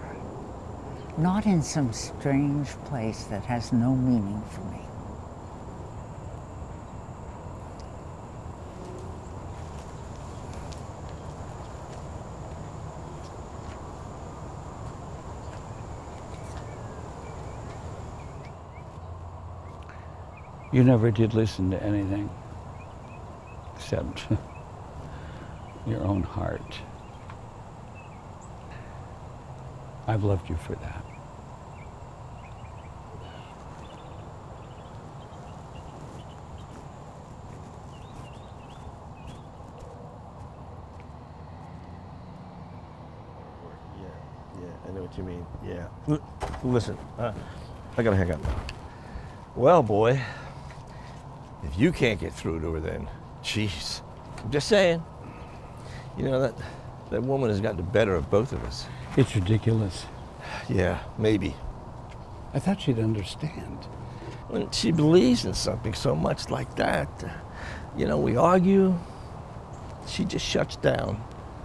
not in some strange place that has no meaning for me. You never did listen to anything except your own heart. I've loved you for that. what you mean. Yeah. Listen, I gotta hang up now. Well, boy, if you can't get through to her, then, jeez, I'm just saying. You know that woman has gotten the better of both of us. It's ridiculous. Yeah, maybe. I thought she'd understand. When she believes in something so much like that, you know, we argue, she just shuts down,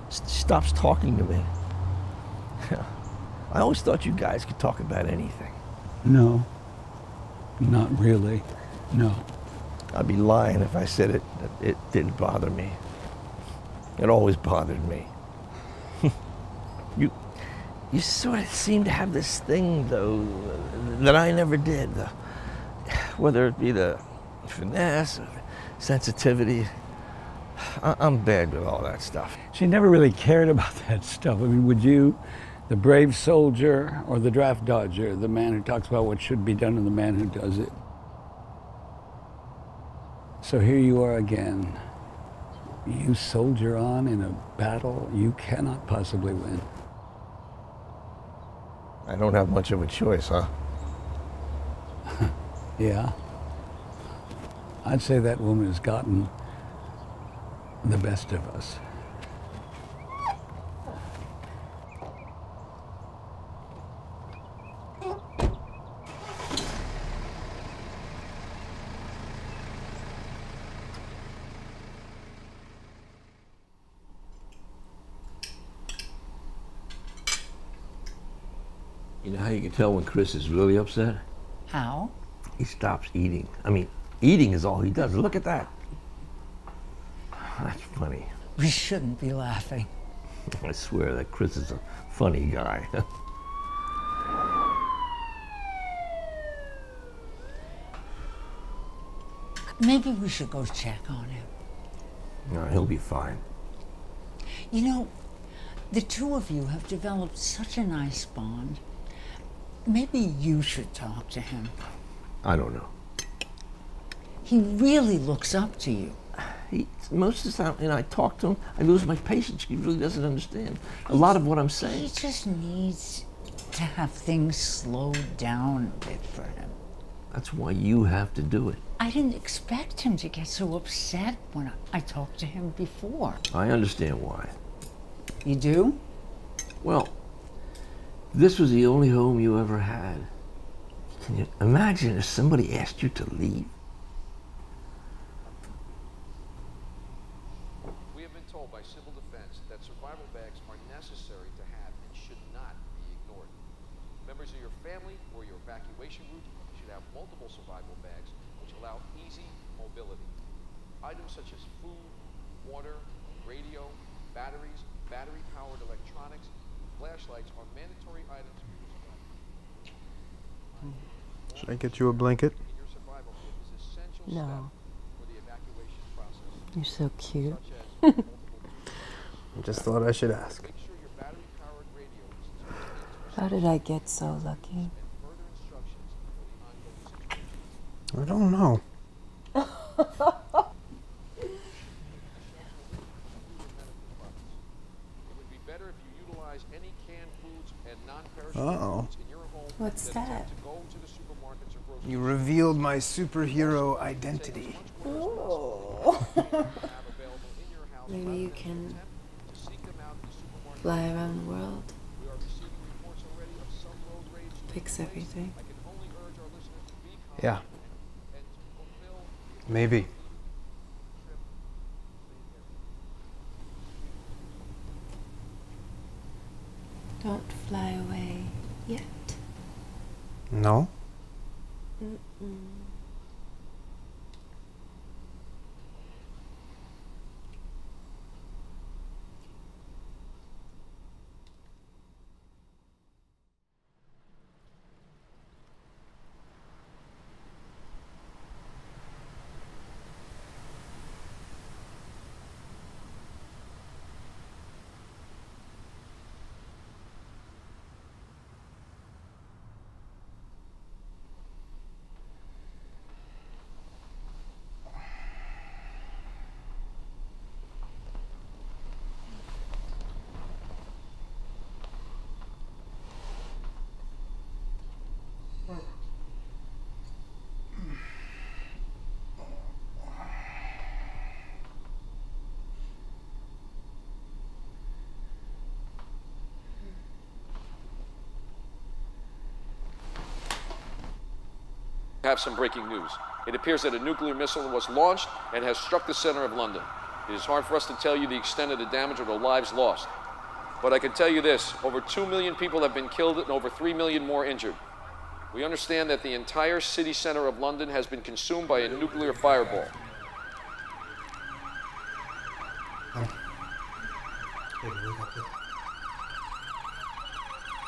stops talking to me. I always thought you guys could talk about anything. No, not really, no. I'd be lying if I said it didn't bother me. It always bothered me. You sort of seem to have this thing, though, that I never did. Whether it be the finesse or the sensitivity, I'm bad with all that stuff. She never really cared about that stuff. I mean, would you, the brave soldier or the draft dodger, the man who talks about what should be done and the man who does it? So here you are again. You soldier on in a battle you cannot possibly win. I don't have much of a choice, huh? Yeah. I'd say that woman has gotten the best of us. You know how you can tell when Chris is really upset? How? He stops eating. I mean, eating is all he does. Look at that. That's funny. We shouldn't be laughing. I swear that Chris is a funny guy. Maybe we should go check on him. No, he'll be fine. You know, the two of you have developed such a nice bond. Maybe you should talk to him. I don't know. He really looks up to you. Most of the time, you know, I talk to him, I lose my patience. He really doesn't understand a lot of what I'm saying. He just needs to have things slowed down a bit for him. That's why you have to do it. I didn't expect him to get so upset when I talked to him before. I understand why. You do? Well, this was the only home you ever had. Can you imagine if somebody asked you to leave? We have been told by Civil Defense that survival bags are necessary to have and should not be ignored. Members of your family or your evacuation group should have multiple survival bags which allow easy mobility. Items such as food, water, radio, batteries, battery-powered electronics, flashlights are mandatory items for your survival. Should I get you a blanket? Your survival kit is an essential No. step for the evacuation process. You're so cute. I just thought I should ask. Make sure your battery-powered radio is tuned into How did I get so lucky? and further instructions for the ongoing situation. I don't know. It would be better if you utilize any canned foods and non-perishable Uh-oh. foods in your home What's than that? attempt to go to the supermarkets or grocery You revealed my superhero identity. Maybe you can fly around the world, fix everything. Yeah. Maybe. Don't fly away yet. No? Mm-mm. have some breaking news. It appears that a nuclear missile was launched and has struck the center of London. It is hard for us to tell you the extent of the damage or the lives lost. But I can tell you this, over 2 million people have been killed and over 3 million more injured. We understand that the entire city center of London has been consumed by a nuclear fireball.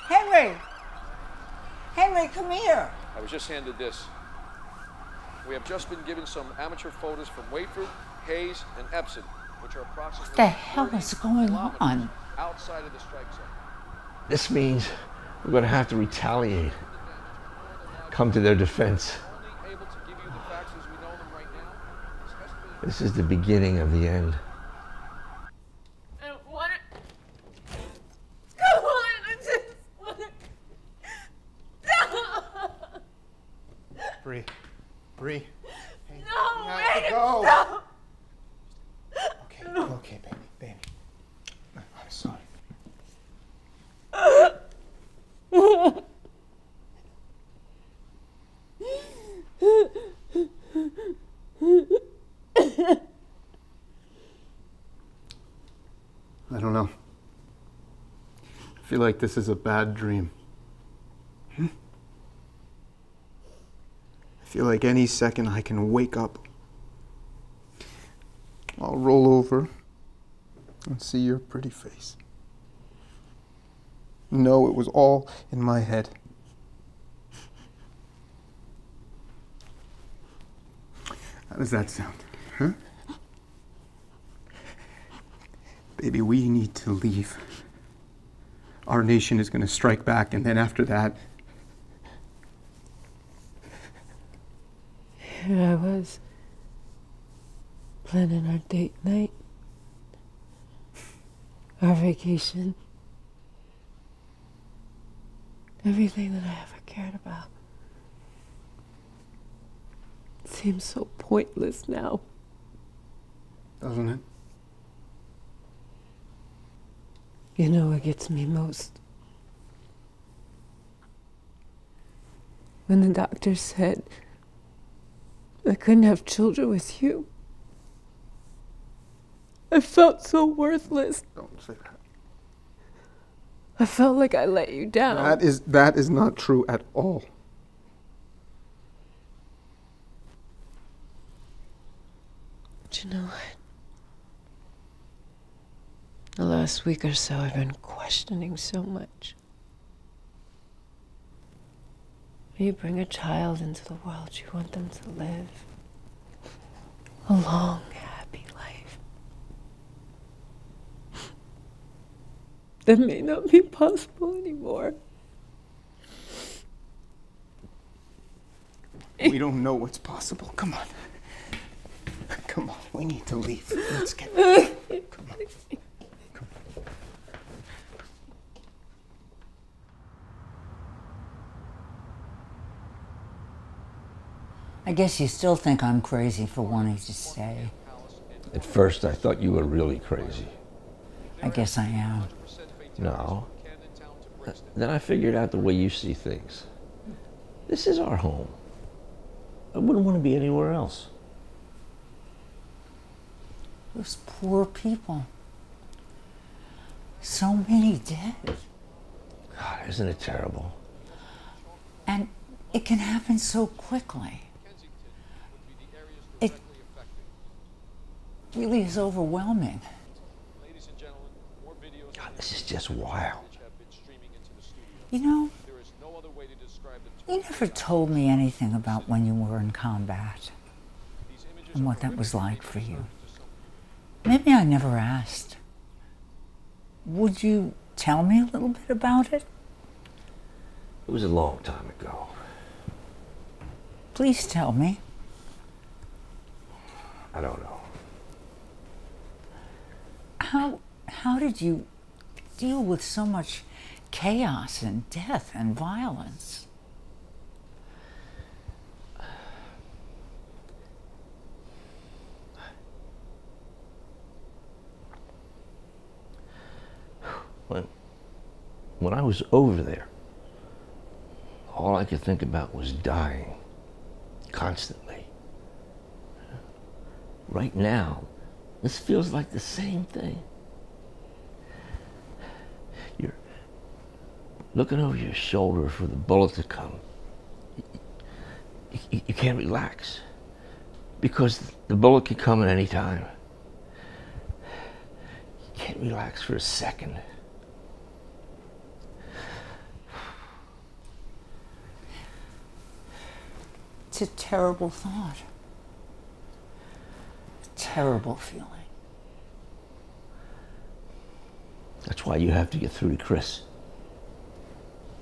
Henry! Henry, come here! I was just handed this. We have just been given some amateur photos from Waitford, Hayes, and Epsom, which are approximately What the hell is going on? outside of the strike zone. This means we're going to have to retaliate. Come to their defense. This is the beginning of the end. Bree. Bree. Hey, No, you have wait, to go. no. Okay, baby. I'm sorry. I don't know. I feel like this is a bad dream. I feel like any second I can wake up. I'll roll over and see your pretty face. No, it was all in my head. How does that sound? Huh? Baby, we need to leave. Our nation is going to strike back, and then after that... Here I was, planning our date night, our vacation, everything that I ever cared about. It seems so pointless now. Doesn't it? You know what gets me most? When the doctor said I couldn't have children with you. I felt so worthless. Don't say that. I felt like I let you down. That is not true at all. But you know what? The last week or so I've been questioning so much. When you bring a child into the world, you want them to live a long, happy life. That may not be possible anymore. We don't know what's possible. Come on. Come on. We need to leave. Let's get... Come on. I guess you still think I'm crazy for wanting to stay. At first, I thought you were really crazy. I guess I am. No. Then I figured out the way you see things. This is our home. I wouldn't want to be anywhere else. Those poor people. So many dead. God, isn't it terrible? And it can happen so quickly. It really is overwhelming. God, this is just wild. You know, you never told me anything about when you were in combat and what that was like for you. Maybe I never asked. Would you tell me a little bit about it? It was a long time ago. Please tell me. I don't know. How did you deal with so much chaos and death and violence? When I was over there, all I could think about was dying. constantly. Right now, this feels like the same thing. You're looking over your shoulder for the bullet to come. You can't relax because the bullet can come at any time. You can't relax for a second. It's a terrible thought. A terrible feeling. That's why you have to get through to Chris.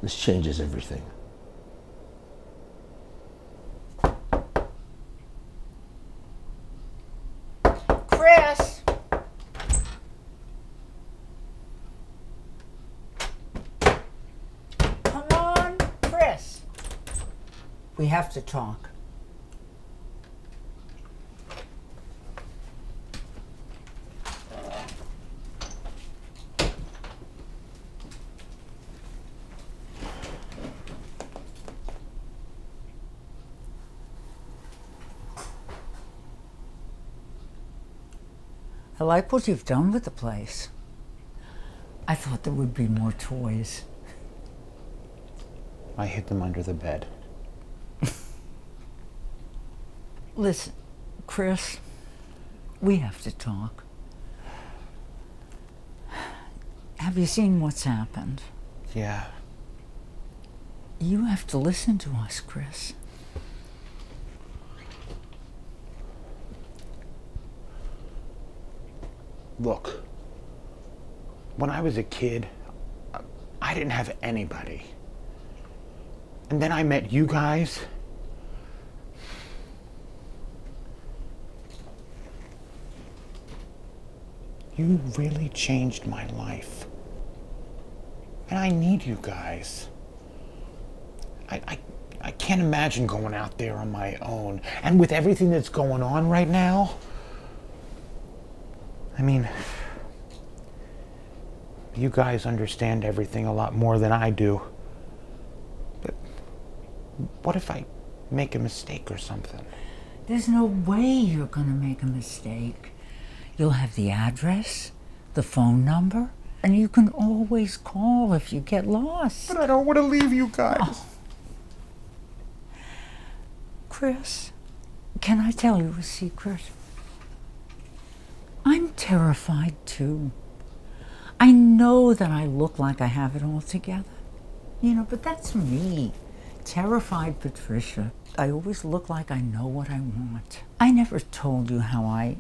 This changes everything. Chris! Come on, Chris. We have to talk. I like what you've done with the place. I thought there would be more toys. I hid them under the bed. Listen, Chris, we have to talk. Have you seen what's happened? Yeah. You have to listen to us, Chris. Look, when I was a kid, I didn't have anybody. And then I met you guys. You really changed my life. And I need you guys. I can't imagine going out there on my own. And with everything that's going on right now, I mean, you guys understand everything a lot more than I do. But what if I make a mistake or something? There's no way you're gonna make a mistake. You'll have the address, the phone number, and you can always call if you get lost. But I don't want to leave you guys. Oh. Chris, can I tell you a secret? I'm terrified too. I know that I look like I have it all together. You know, but that's me. Terrified Patricia. I always look like I know what I want. I never told you how I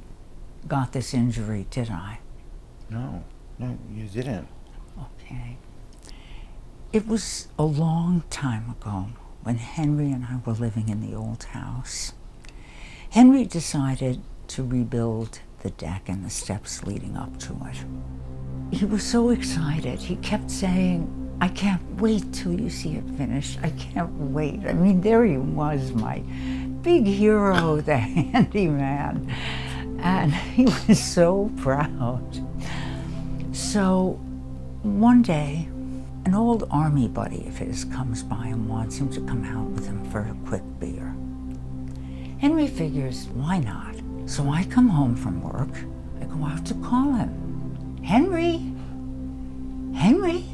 got this injury, did I? No, you didn't. Okay. It was a long time ago when Henry and I were living in the old house. Henry decided to rebuild the deck and the steps leading up to it. He was so excited. He kept saying, I can't wait till you see it finished. I can't wait. I mean, there he was, my big hero, the handyman. And he was so proud. So one day, an old army buddy of his comes by and wants him to come out with him for a quick beer. Henry figures, why not? So I come home from work, I go out to call him. Henry? Henry?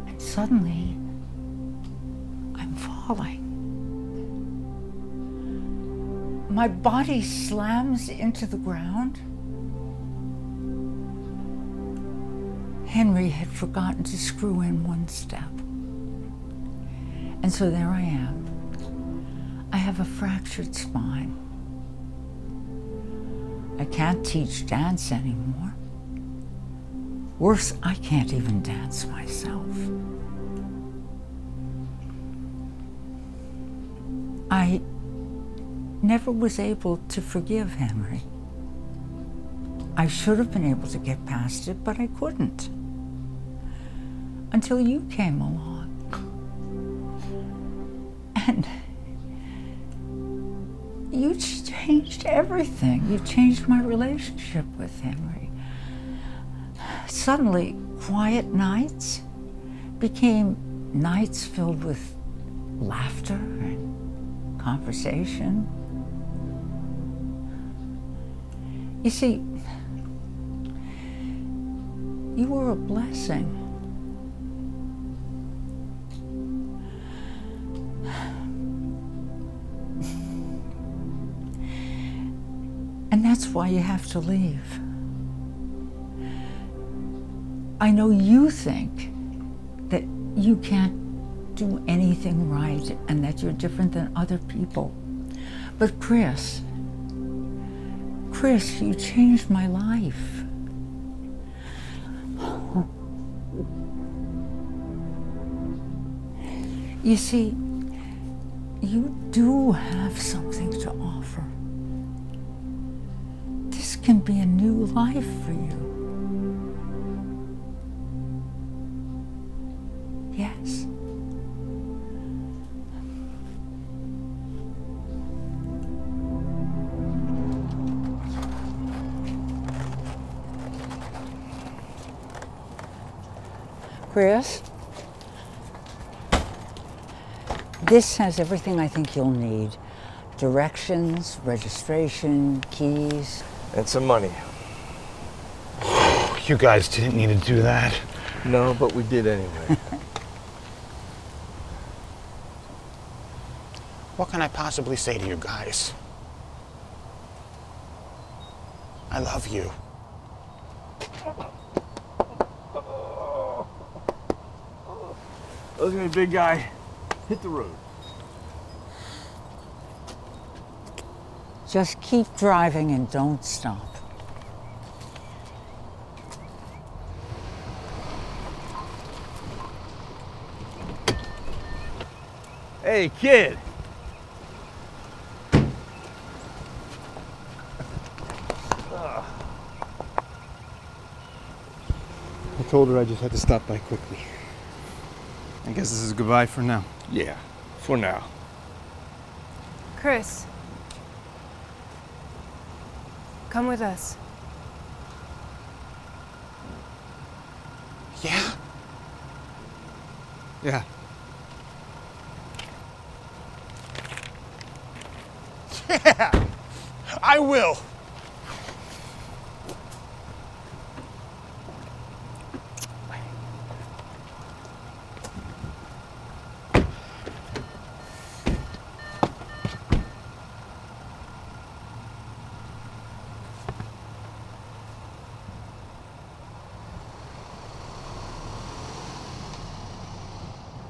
And suddenly, I'm falling. My body slams into the ground. Henry had forgotten to screw in one step. And so there I am. I have a fractured spine. I can't teach dance anymore. Worse, I can't even dance myself. I never was able to forgive Henry. I should have been able to get past it, but I couldn't. Until you came along. And you changed everything. You changed my relationship with Henry. Suddenly, quiet nights became nights filled with laughter and conversation. You see, you were a blessing. And that's why you have to leave. I know you think that you can't do anything right and that you're different than other people. But Chris, you changed my life. You see, you do have something to offer. This can be a new life for you. Yes. Chris, this has everything I think you'll need. Directions, registration, keys. And some money. You guys didn't need to do that. No, but we did anyway. What can I possibly say to you guys? I love you. Okay, big guy, hit the road. Just keep driving and don't stop. Hey, kid. I told her I just had to stop by quickly. I guess this is goodbye for now. Yeah, for now. Chris, come with us. Yeah? Yeah. Yeah, I will.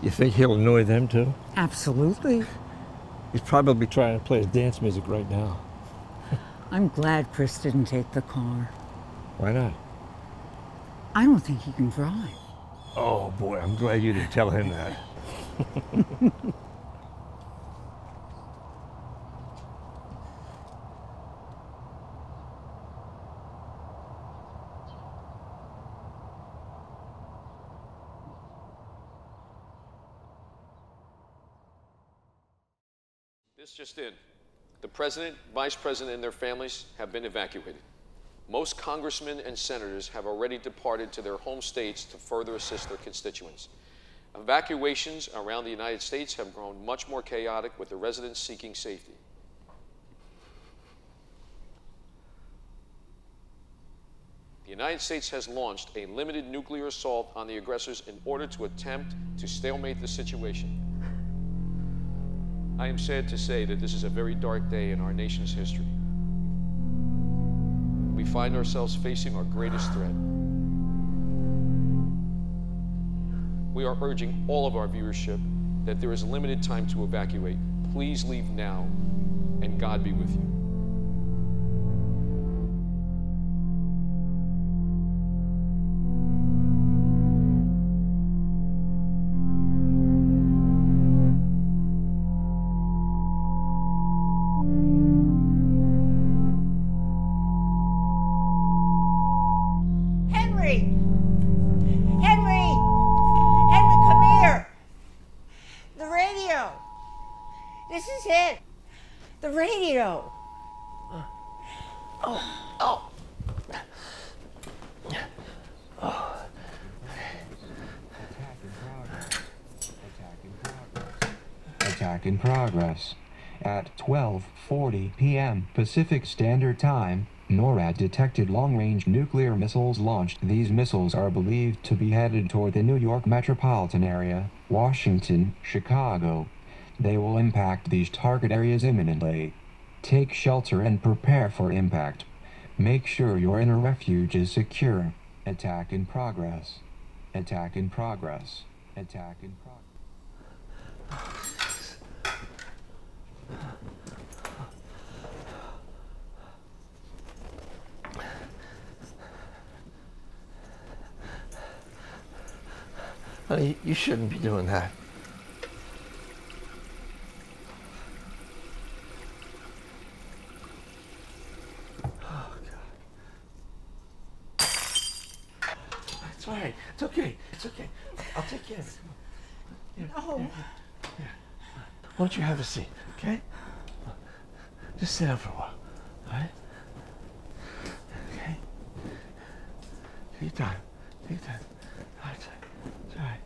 You think he'll annoy them too? Absolutely. He's probably trying to play his dance music right now. I'm glad Chris didn't take the car. Why not? I don't think he can drive. Oh boy, I'm glad you didn't tell him that. This just in. The President, Vice President, and their families have been evacuated. Most congressmen and senators have already departed to their home states to further assist their constituents. Evacuations around the United States have grown much more chaotic, with the residents seeking safety. The United States has launched a limited nuclear assault on the aggressors in order to attempt to stalemate the situation. I am sad to say that this is a very dark day in our nation's history. We find ourselves facing our greatest threat. We are urging all of our viewership that there is limited time to evacuate. Please leave now, and God be with you. This is it. The radio. Attack in progress. At 12:40 p.m. Pacific Standard Time, NORAD detected long-range nuclear missiles launched. These missiles are believed to be headed toward the New York metropolitan area, Washington, Chicago. They will impact these target areas imminently. Take shelter and prepare for impact. Make sure your inner refuge is secure. Attack in progress. Attack in progress. Attack in progress. Honey, you shouldn't be doing that. Oh, God. It's all right. It's okay. It's okay. I'll take care of it. Here, No. here. Why don't you have a seat, okay? Just sit down for a while, all right? Okay? Take your time. Take your time. All right, it's all right.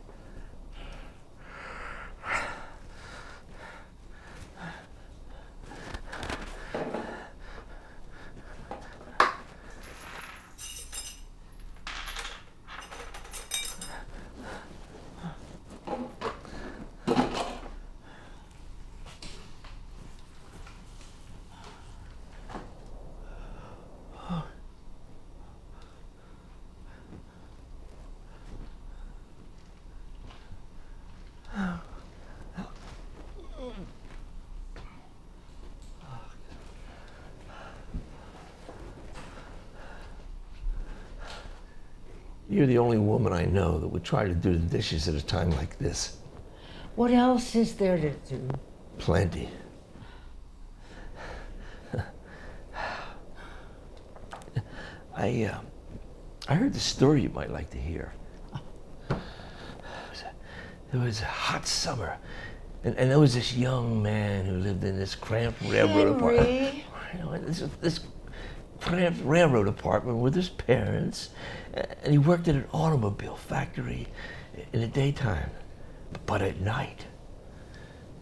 You're the only woman I know that would try to do the dishes at a time like this. What else is there to do? Plenty. I heard the story you might like to hear. It was a hot summer, and there was this young man who lived in this cramped railroad apartment. This cramped railroad apartment with his parents, and he worked at an automobile factory in the daytime, but at night.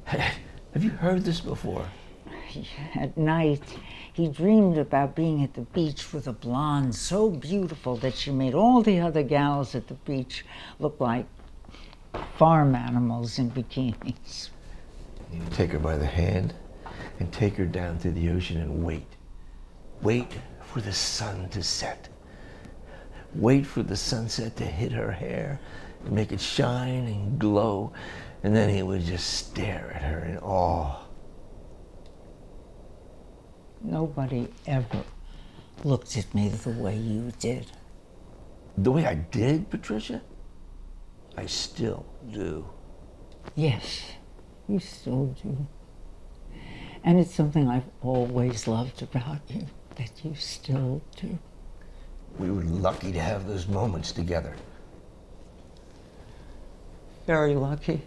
Have you heard this before? At night, he dreamed about being at the beach with a blonde so beautiful that she made all the other gals at the beach look like farm animals in bikinis. You take her by the hand and take her down to the ocean and wait. Wait for the sun to set. Wait for the sunset to hit her hair and make it shine and glow, and then he would just stare at her in awe. Nobody ever looked at me the way you did. The way I did, Patricia? I still do. Yes, you still do. And it's something I've always loved about you, that you still do. We were lucky to have those moments together. Very lucky.